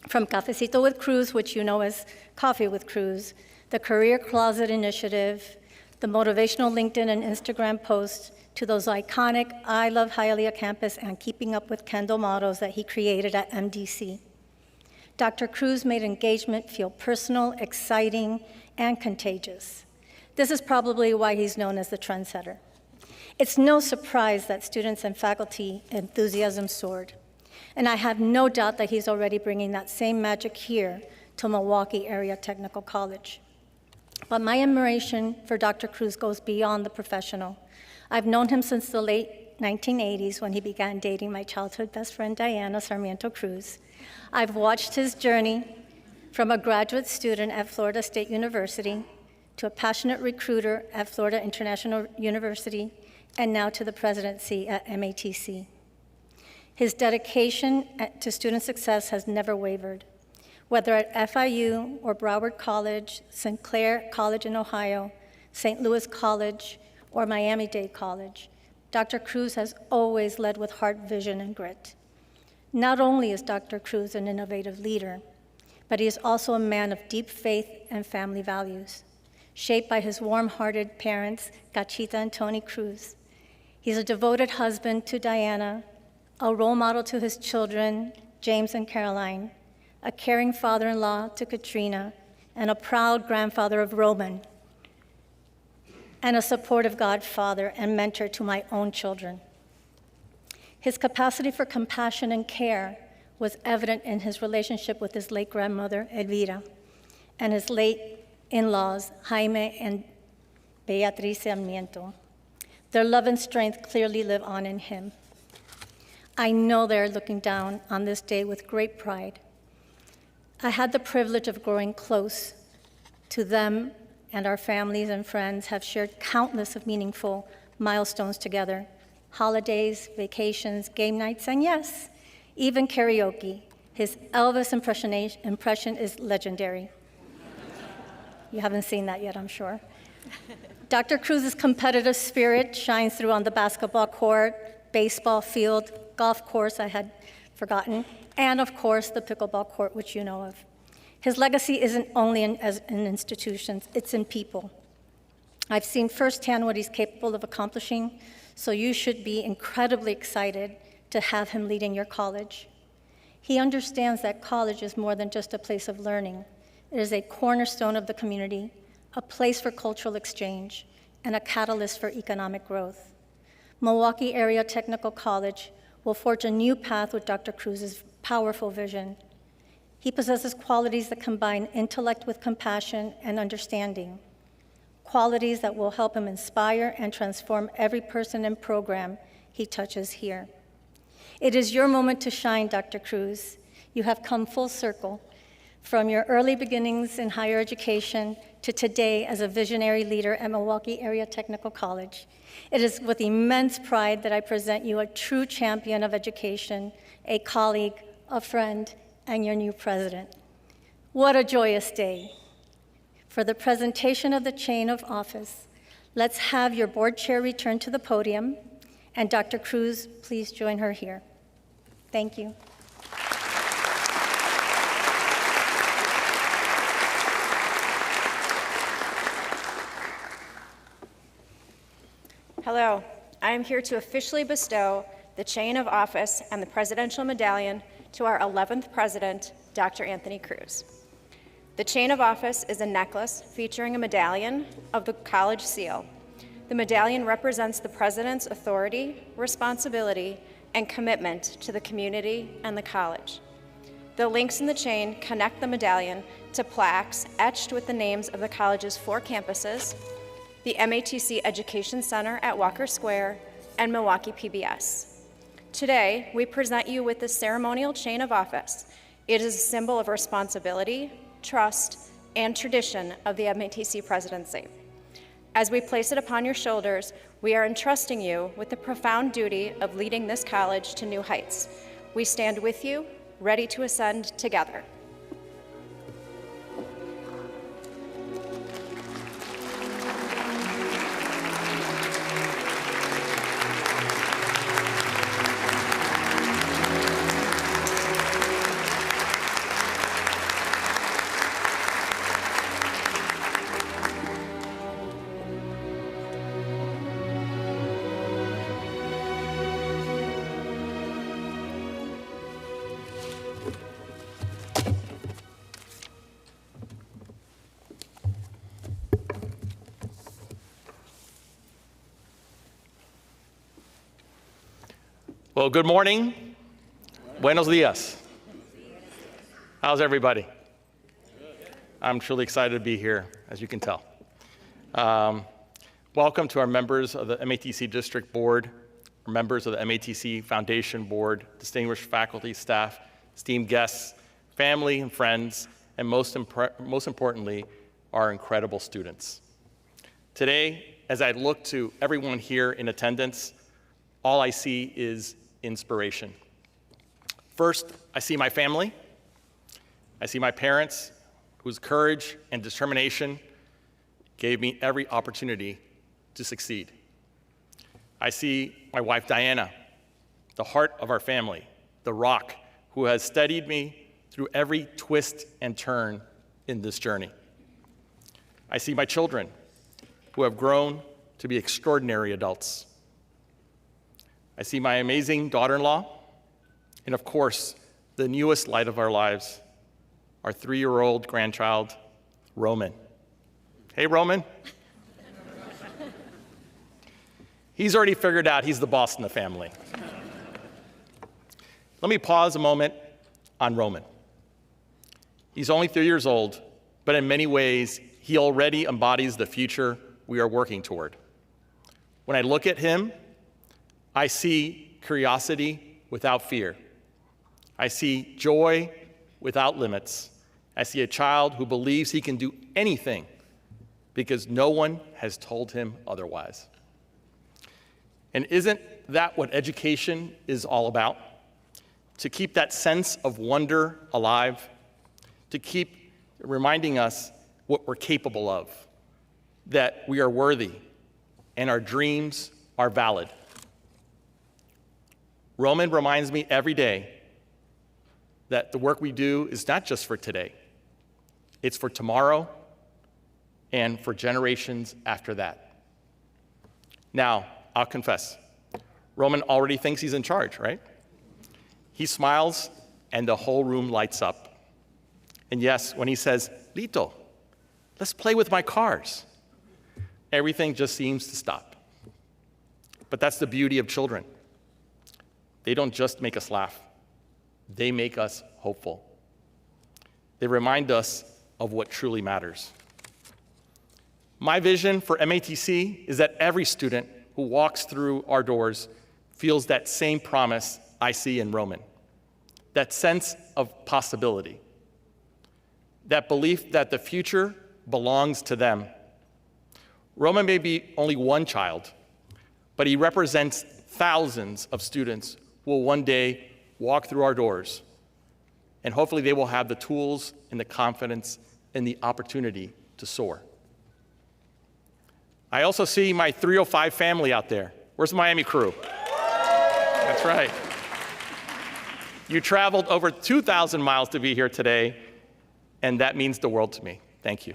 From Cafecito with Cruz, which you know as Coffee with Cruz, the Career Closet Initiative, the motivational LinkedIn and Instagram posts, to those iconic I Love Hialeah campus and Keeping Up with Kendall mottos that he created at MDC. Dr. Cruz made engagement feel personal, exciting, and contagious. This is probably why he's known as the trendsetter. It's no surprise that students and faculty enthusiasm soared. And I have no doubt that he's already bringing that same magic here to Milwaukee Area Technical College. But my admiration for Dr. Cruz goes beyond the professional. I've known him since the late 1980s when he began dating my childhood best friend, Diana Sarmiento Cruz. I've watched his journey from a graduate student at Florida State University to a passionate recruiter at Florida International University, and now to the presidency at MATC. His dedication to student success has never wavered. Whether at FIU or Broward College, St. Clair College in Ohio, St. Louis College, or Miami-Dade College, Dr. Cruz has always led with heart, vision, and grit. Not only is Dr. Cruz an innovative leader, but he is also a man of deep faith and family values, shaped by his warm-hearted parents, Cachita and Tony Cruz. He's a devoted husband to Diana, a role model to his children, James and Caroline, a caring father-in-law to Katrina, and a proud grandfather of Roman, and a supportive godfather and mentor to my own children. His capacity for compassion and care was evident in his relationship with his late grandmother, Elvira, and his late in-laws, Jaime and Beatriz Sarmiento. Their love and strength clearly live on in him. I know they're looking down on this day with great pride. I had the privilege of growing close to them, and our families and friends have shared countless of meaningful milestones together: holidays, vacations, game nights, and yes, even karaoke. His Elvis impression is legendary. You haven't seen that yet, I'm sure. Dr. Cruz's competitive spirit shines through on the basketball court, baseball field, golf course, I had forgotten, and of course, the pickleball court, which you know of. His legacy isn't only in institutions, it's in people. I've seen firsthand what he's capable of accomplishing, so you should be incredibly excited to have him leading your college. He understands that college is more than just a place of learning. It is a cornerstone of the community, a place for cultural exchange, and a catalyst for economic growth. Milwaukee Area Technical College will forge a new path with Dr. Cruz's powerful vision. He possesses qualities that combine intellect with compassion and understanding, qualities that will help him inspire and transform every person and program he touches here. It is your moment to shine, Dr. Cruz. You have come full circle from your early beginnings in higher education to today as a visionary leader at Milwaukee Area Technical College. It is with immense pride that I present you a true champion of education, a colleague, a friend, and your new president. What a joyous day. For the presentation of the chain of office, let's have your board chair return to the podium, and Dr. Cruz, please join her here. Thank you. Hello, I am here to officially bestow the chain of office and the presidential medallion to our 11th president, Dr. Anthony Cruz. The chain of office is a necklace featuring a medallion of the college seal. The medallion represents the president's authority, responsibility, and commitment to the community and the college. The links in the chain connect the medallion to plaques etched with the names of the college's 4 campuses, the MATC Education Center at Walker Square, and Milwaukee PBS. Today, we present you with the ceremonial chain of office. It is a symbol of responsibility, trust, and tradition of the MATC presidency. As we place it upon your shoulders, we are entrusting you with the profound duty of leading this college to new heights. We stand with you, ready to ascend together. Well, good morning. Buenos dias. How's everybody? I'm truly excited to be here, as you can tell. Welcome to our members of the MATC District Board, our members of the MATC Foundation Board, distinguished faculty, staff, esteemed guests, family and friends, and most importantly, our incredible students. Today, as I look to everyone here in attendance, all I see is inspiration. First, I see my family. I see my parents, whose courage and determination gave me every opportunity to succeed. I see my wife, Diana, the heart of our family, the rock, who has steadied me through every twist and turn in this journey. I see my children, who have grown to be extraordinary adults. I see my amazing daughter-in-law, and of course, the newest light of our lives, our 3-year-old grandchild, Roman. Hey, Roman. He's already figured out he's the boss in the family. Let me pause a moment on Roman. He's only 3 years old, but in many ways, he already embodies the future we are working toward. When I look at him, I see curiosity without fear. I see joy without limits. I see a child who believes he can do anything because no one has told him otherwise. And isn't that what education is all about? To keep that sense of wonder alive, to keep reminding us what we're capable of, that we are worthy, and our dreams are valid. Roman reminds me every day that the work we do is not just for today. It's for tomorrow and for generations after that. Now, I'll confess, Roman already thinks he's in charge, right? He smiles and the whole room lights up. And yes, when he says, "Lito, let's play with my cars," everything just seems to stop. But that's the beauty of children. They don't just make us laugh. They make us hopeful. They remind us of what truly matters. My vision for MATC is that every student who walks through our doors feels that same promise I see in Roman, that sense of possibility, that belief that the future belongs to them. Roman may be only one child, but he represents thousands of students who will one day walk through our doors, and hopefully they will have the tools and the confidence and the opportunity to soar. I also see my 305 family out there. Where's the Miami crew? That's right. You traveled over 2,000 miles to be here today, and that means the world to me. Thank you.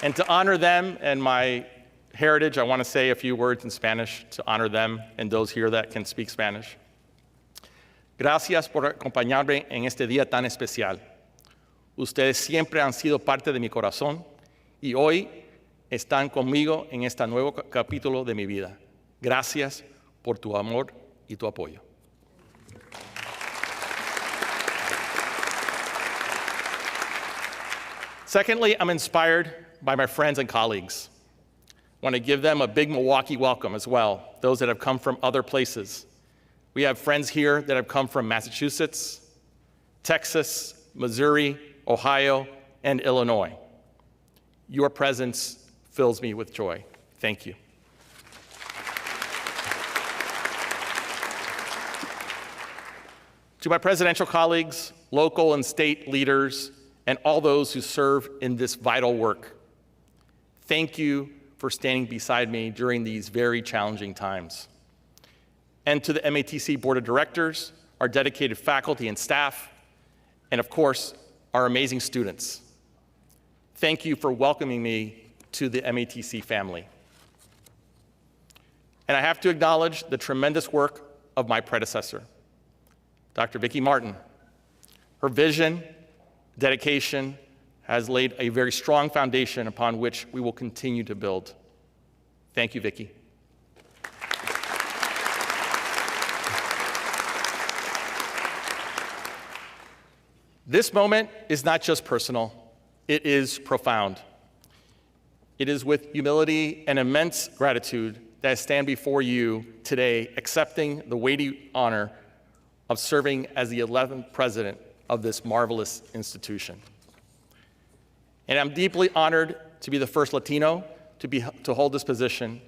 And to honor them and my heritage, I want to say a few words in Spanish to honor them and those here that can speak Spanish. Gracias por acompañarme en este día tan especial. Ustedes siempre han sido parte de mi corazón y hoy están conmigo en este nuevo capítulo de mi vida. Gracias por tu amor y tu apoyo. Secondly, I'm inspired by my friends and colleagues. I want to give them a big Milwaukee welcome as well, those that have come from other places. We have friends here that have come from Massachusetts, Texas, Missouri, Ohio, and Illinois. Your presence fills me with joy. Thank you. To my presidential colleagues, local and state leaders, and all those who serve in this vital work, thank you for standing beside me during these very challenging times. And to the MATC Board of Directors, our dedicated faculty and staff, and of course, our amazing students. Thank you for welcoming me to the MATC family. And I have to acknowledge the tremendous work of my predecessor, Dr. Vicki Martin. Her vision, dedication, has laid a very strong foundation upon which we will continue to build. Thank you, Vicki. This moment is not just personal, it is profound. It is with humility and immense gratitude that I stand before you today, accepting the weighty honor of serving as the 11th president of this marvelous institution. And I'm deeply honored to be the first Latino to hold this position.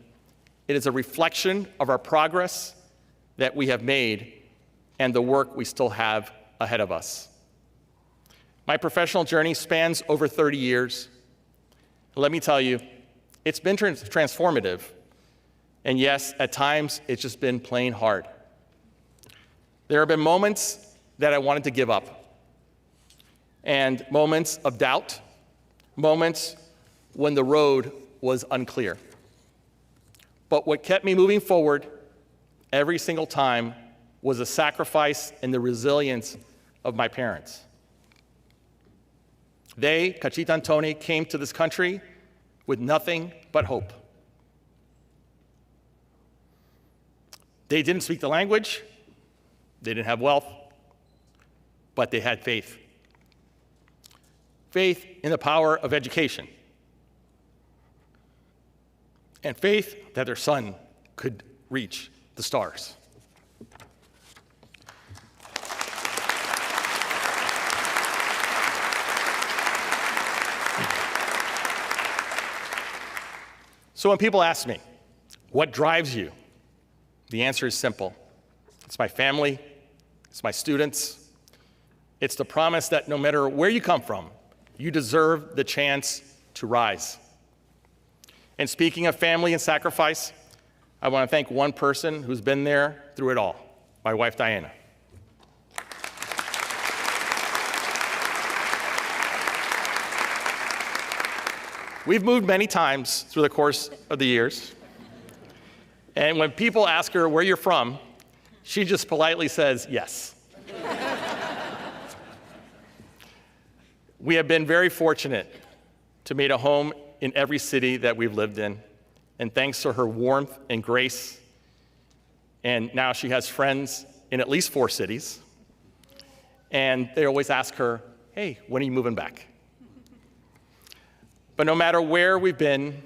It is a reflection of our progress that we have made and the work we still have ahead of us. My professional journey spans over 30 years. Let me tell you, it's been transformative. And yes, at times, it's just been plain hard. There have been moments that I wanted to give up, and moments of doubt, moments when the road was unclear. But what kept me moving forward every single time was the sacrifice and the resilience of my parents. They, Cachita and Tony, came to this country with nothing but hope. They didn't speak the language, they didn't have wealth, but they had faith. Faith in the power of education, and faith that their son could reach the stars. So when people ask me, what drives you? The answer is simple. It's my family, It's my students. It's the promise that no matter where you come from, you deserve the chance to rise. And speaking of family and sacrifice, I want to thank one person who's been there through it all, my wife, Diana. We've moved many times through the course of the years. And when people ask her where you're from, she just politely says, yes. We have been very fortunate to make a home in every city that we've lived in. And thanks to her warmth and grace, and now she has friends in at least 4 cities. And they always ask her, hey, when are you moving back? But no matter where we've been,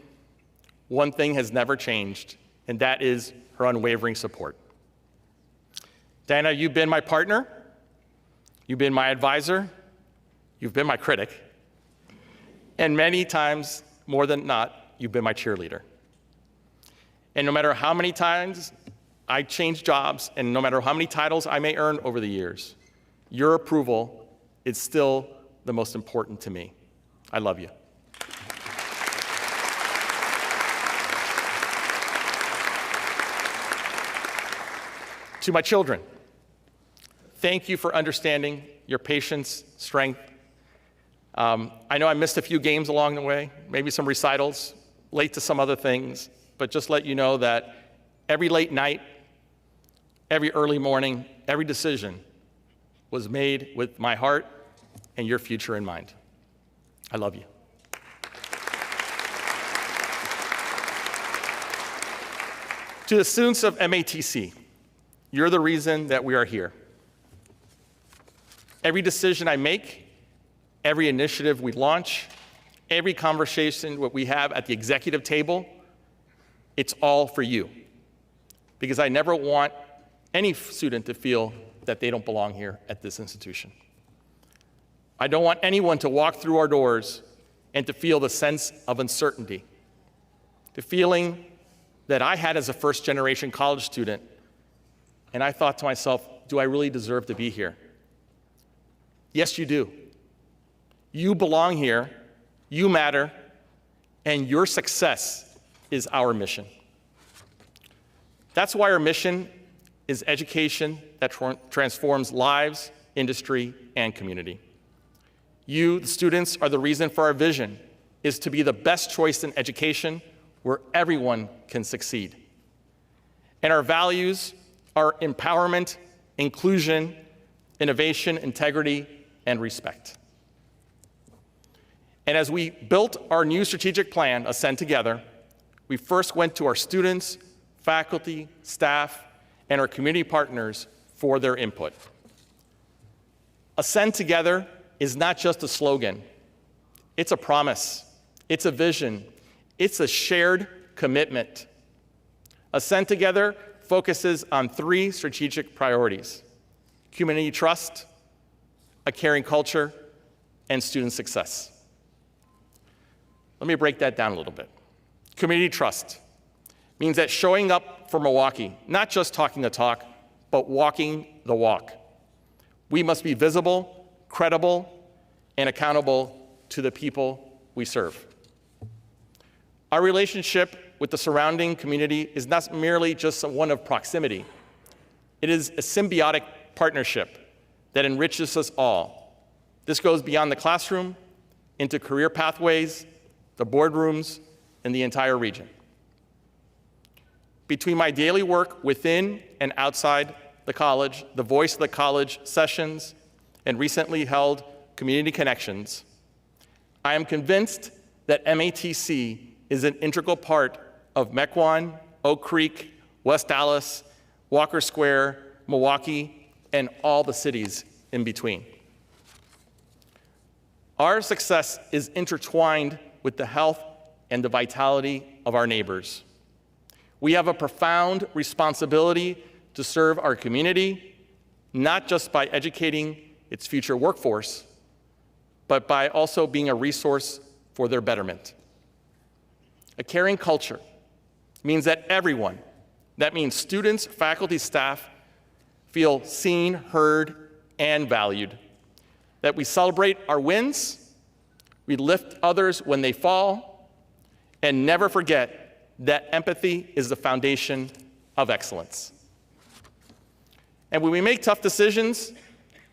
one thing has never changed, and that is her unwavering support. Diana, you've been my partner, you've been my advisor, you've been my critic, and many times, more than not, you've been my cheerleader. And no matter how many times I change jobs, and no matter how many titles I may earn over the years, your approval is still the most important to me. I love you. To my children, thank you for understanding your patience, strength. I know I missed a few games along the way, maybe some recitals, late to some other things, but just let you know that every late night, every early morning, every decision was made with my heart and your future in mind. I love you. To the students of MATC, you're the reason that we are here. Every decision I make, every initiative we launch, every conversation that we have at the executive table, it's all for you. Because I never want any student to feel that they don't belong here at this institution. I don't want anyone to walk through our doors and to feel the sense of uncertainty, the feeling that I had as a first-generation college student. And I thought to myself, do I really deserve to be here? Yes, you do. You belong here, you matter, and your success is our mission. That's why our mission is education that transforms lives, industry, and community. You, the students, are the reason for our vision is to be the best choice in education where everyone can succeed. And our values are empowerment, inclusion, innovation, integrity, and respect. And as we built our new strategic plan, Ascend Together, we first went to our students, faculty, staff, and our community partners for their input. Ascend Together is not just a slogan. It's a promise. It's a vision. It's a shared commitment. Ascend Together focuses on 3 strategic priorities: community trust, a caring culture, and student success. Let me break that down a little bit. Community trust means that showing up for Milwaukee, not just talking the talk, but walking the walk. We must be visible, credible, and accountable to the people we serve. Our relationship with the surrounding community is not merely just one of proximity. It is a symbiotic partnership that enriches us all. This goes beyond the classroom, into career pathways, the boardrooms, and the entire region. Between my daily work within and outside the college, the Voice of the College sessions, and recently held Community Connections, I am convinced that MATC is an integral part of Mequon, Oak Creek, West Dallas, Walker Square, Milwaukee, and all the cities in between. Our success is intertwined with the health and the vitality of our neighbors. We have a profound responsibility to serve our community, not just by educating its future workforce, but by also being a resource for their betterment. A caring culture means that everyone, that means students, faculty, staff, feel seen, heard, and valued. That we celebrate our wins, we lift others when they fall, and never forget that empathy is the foundation of excellence. And when we make tough decisions,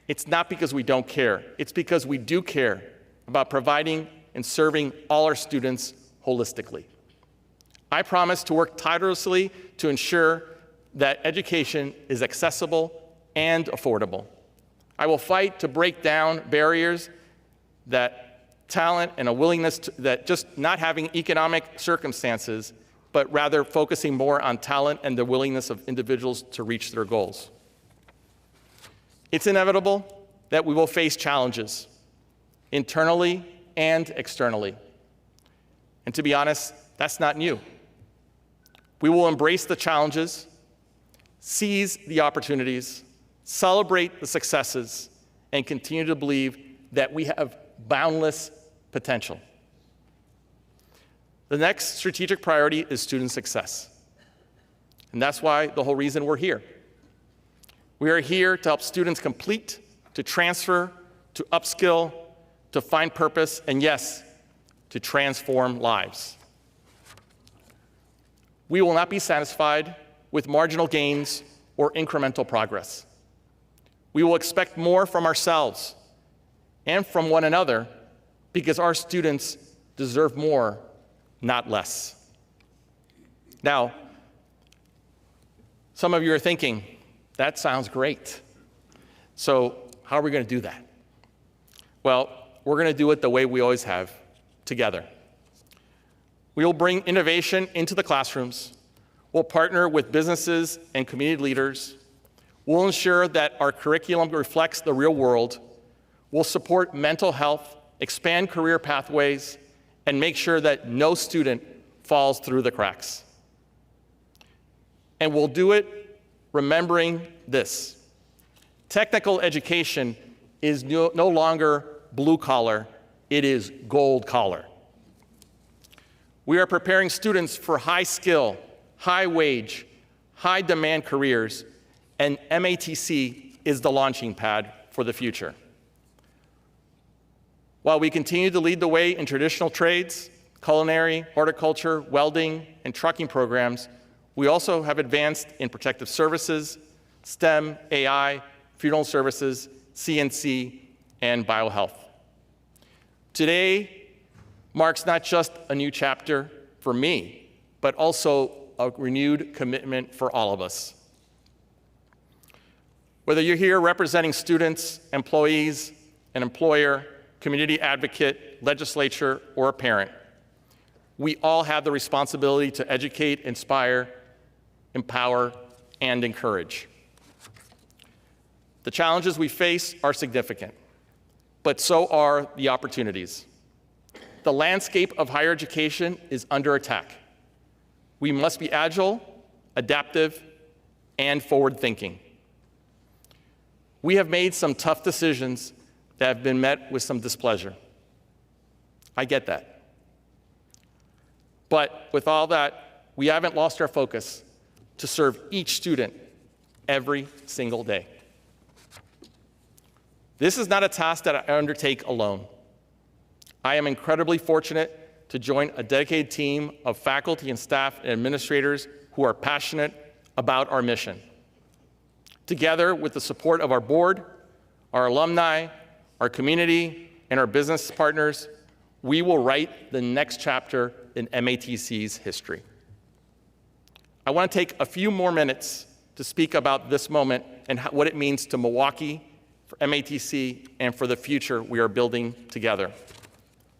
it's not because we don't care. It's because we do care about providing and serving all our students holistically. I promise to work tirelessly to ensure that education is accessible and affordable. I will fight to break down barriers that talent and a willingness to, that just not having economic circumstances, but rather focusing more on talent and the willingness of individuals to reach their goals. It's inevitable that we will face challenges, internally and externally. And to be honest, that's not new. We will embrace the challenges, seize the opportunities, celebrate the successes, and continue to believe that we have boundless potential. The next strategic priority is student success. And that's why the whole reason we're here. We are here to help students complete, to transfer, to upskill, to find purpose, and yes, to transform lives. We will not be satisfied with marginal gains or incremental progress. We will expect more from ourselves and from one another because our students deserve more, not less. Now, some of you are thinking, that sounds great. So how are we going to do that? Well, we're going to do it the way we always have, together. We will bring innovation into the classrooms. We'll partner with businesses and community leaders. We'll ensure that our curriculum reflects the real world. We'll support mental health, expand career pathways, and make sure that no student falls through the cracks. And we'll do it remembering this: technical education is no longer blue collar, it is gold collar. We are preparing students for high skill, high wage, high demand careers, and MATC is the launching pad for the future. While we continue to lead the way in traditional trades, culinary, horticulture, welding, and trucking programs, we also have advanced in protective services, STEM, AI, funeral services, CNC, and biohealth. Today marks not just a new chapter for me, but also a renewed commitment for all of us. Whether you're here representing students, employees, an employer, community advocate, legislature, or a parent, we all have the responsibility to educate, inspire, empower, and encourage. The challenges we face are significant, but so are the opportunities. The landscape of higher education is under attack. We must be agile, adaptive, and forward-thinking. We have made some tough decisions that have been met with some displeasure. I get that. But with all that, we haven't lost our focus to serve each student every single day. This is not a task that I undertake alone. I am incredibly fortunate to join a dedicated team of faculty and staff and administrators who are passionate about our mission. Together with the support of our board, our alumni, our community, and our business partners, we will write the next chapter in MATC's history. I want to take a few more minutes to speak about this moment and what it means to Milwaukee, for MATC, and for the future we are building together.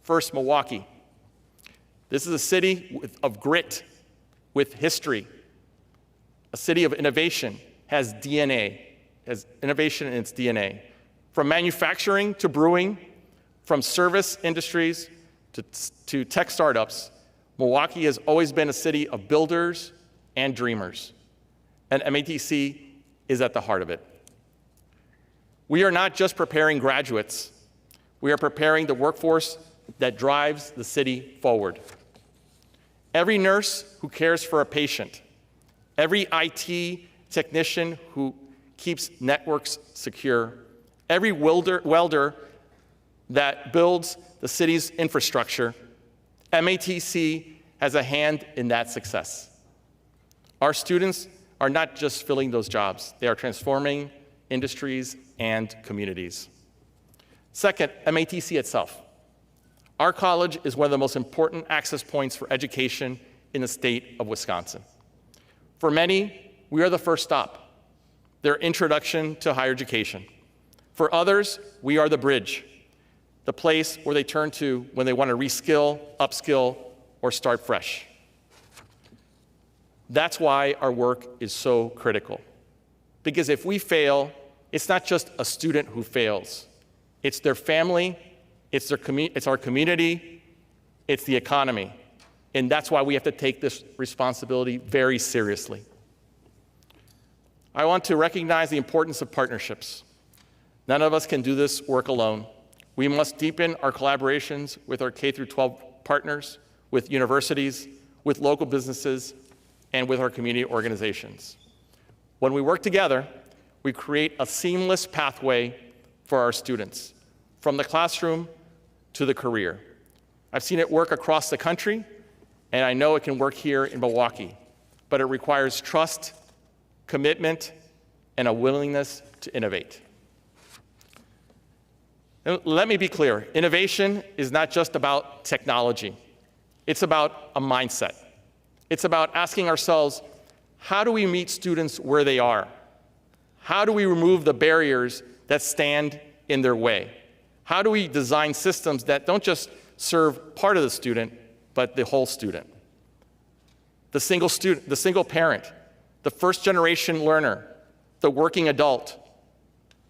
First, Milwaukee. This is a city of grit, with history, a city of innovation, has DNA, has innovation in its DNA. From manufacturing to brewing, from service industries to tech startups, Milwaukee has always been a city of builders and dreamers, and MATC is at the heart of it. We are not just preparing graduates, we are preparing the workforce that drives the city forward. Every nurse who cares for a patient, every IT technician who keeps networks secure. Every welder that builds the city's infrastructure, MATC has a hand in that success. Our students are not just filling those jobs, they are transforming industries and communities. Second, MATC itself. Our college is one of the most important access points for education in the state of Wisconsin. For many, we are the first stop, their introduction to higher education. For others, we are the bridge, the place where they turn to when they want to reskill, upskill, or start fresh. That's why our work is so critical. Because if we fail, it's not just a student who fails. It's their family, it's our community, it's the economy. And that's why we have to take this responsibility very seriously. I want to recognize the importance of partnerships. None of us can do this work alone. We must deepen our collaborations with our K-12 partners, with universities, with local businesses, and with our community organizations. When we work together, we create a seamless pathway for our students, from the classroom to the career. I've seen it work across the country, and I know it can work here in Milwaukee, but it requires trust, commitment, and a willingness to innovate. Now, let me be clear, innovation is not just about technology. It's about a mindset. It's about asking ourselves, how do we meet students where they are? How do we remove the barriers that stand in their way? How do we design systems that don't just serve part of the student, but the whole student? The single student, the single parent, the first-generation learner, the working adult,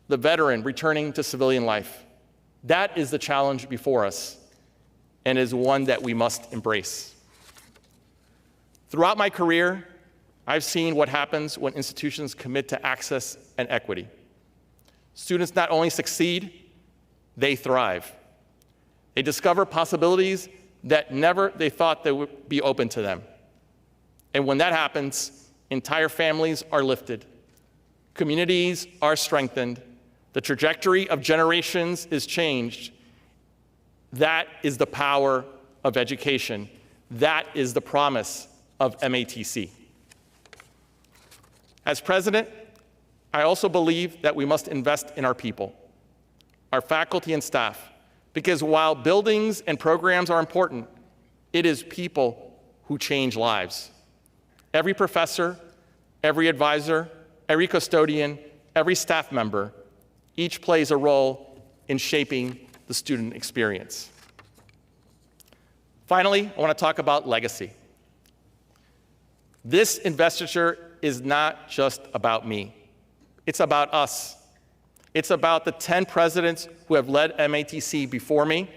the veteran returning to civilian life. That is the challenge before us, and is one that we must embrace. Throughout my career, I've seen what happens when institutions commit to access and equity. Students not only succeed, they thrive. They discover possibilities that never they thought they would be open to them. And when that happens, entire families are lifted, communities are strengthened, the trajectory of generations is changed. That is the power of education. That is the promise of MATC. As president, I also believe that we must invest in our people, our faculty and staff, because while buildings and programs are important, it is people who change lives. Every professor, every advisor, every custodian, every staff member, each plays a role in shaping the student experience. Finally, I want to talk about legacy. This investiture is not just about me. It's about us. It's about the 10 presidents who have led MATC before me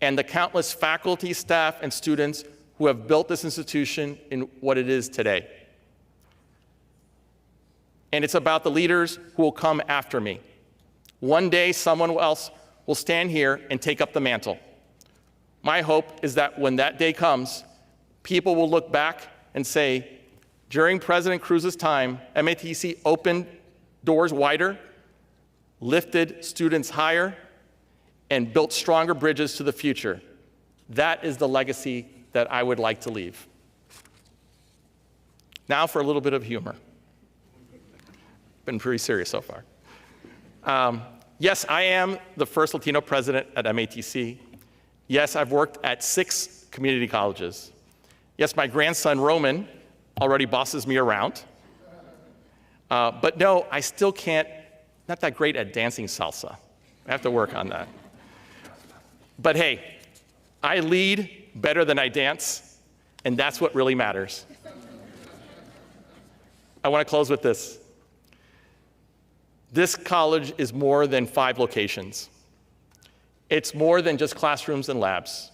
and the countless faculty, staff, and students who have built this institution in what it is today. And it's about the leaders who will come after me. One day, someone else will stand here and take up the mantle. My hope is that when that day comes, people will look back and say, during President Cruz's time, MATC opened doors wider, lifted students higher, and built stronger bridges to the future. That is the legacy that I would like to leave. Now for a little bit of humor. Been pretty serious so far. Yes, I am the first Latino president at MATC. Yes, I've worked at 6 community colleges. Yes, my grandson, Roman, already bosses me around. But no, I still can't, not that great at dancing salsa. I have to work on that. But hey, I lead better than I dance, and that's what really matters. I want to close with this. This college is more than 5 locations. It's more than just classrooms and labs.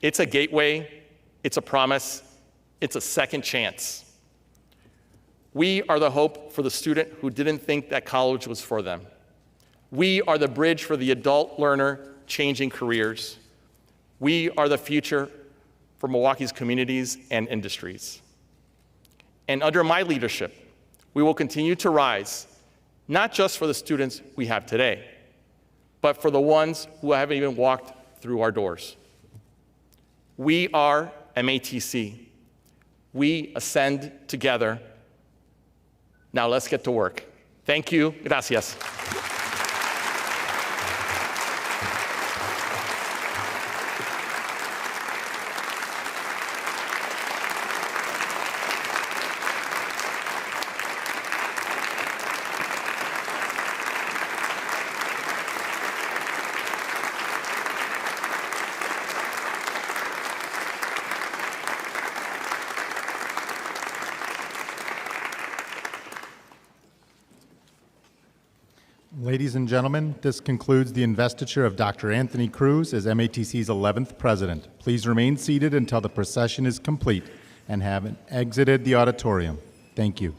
It's a gateway, it's a promise, it's a second chance. We are the hope for the student who didn't think that college was for them. We are the bridge for the adult learner changing careers. We are the future for Milwaukee's communities and industries. And under my leadership, we will continue to rise, not just for the students we have today, but for the ones who haven't even walked through our doors. We are MATC. We ascend together. Now let's get to work. Thank you. Gracias. Ladies and gentlemen, this concludes the investiture of Dr. Anthony Cruz as MATC's 11th president. Please remain seated until the procession is complete and have exited the auditorium. Thank you.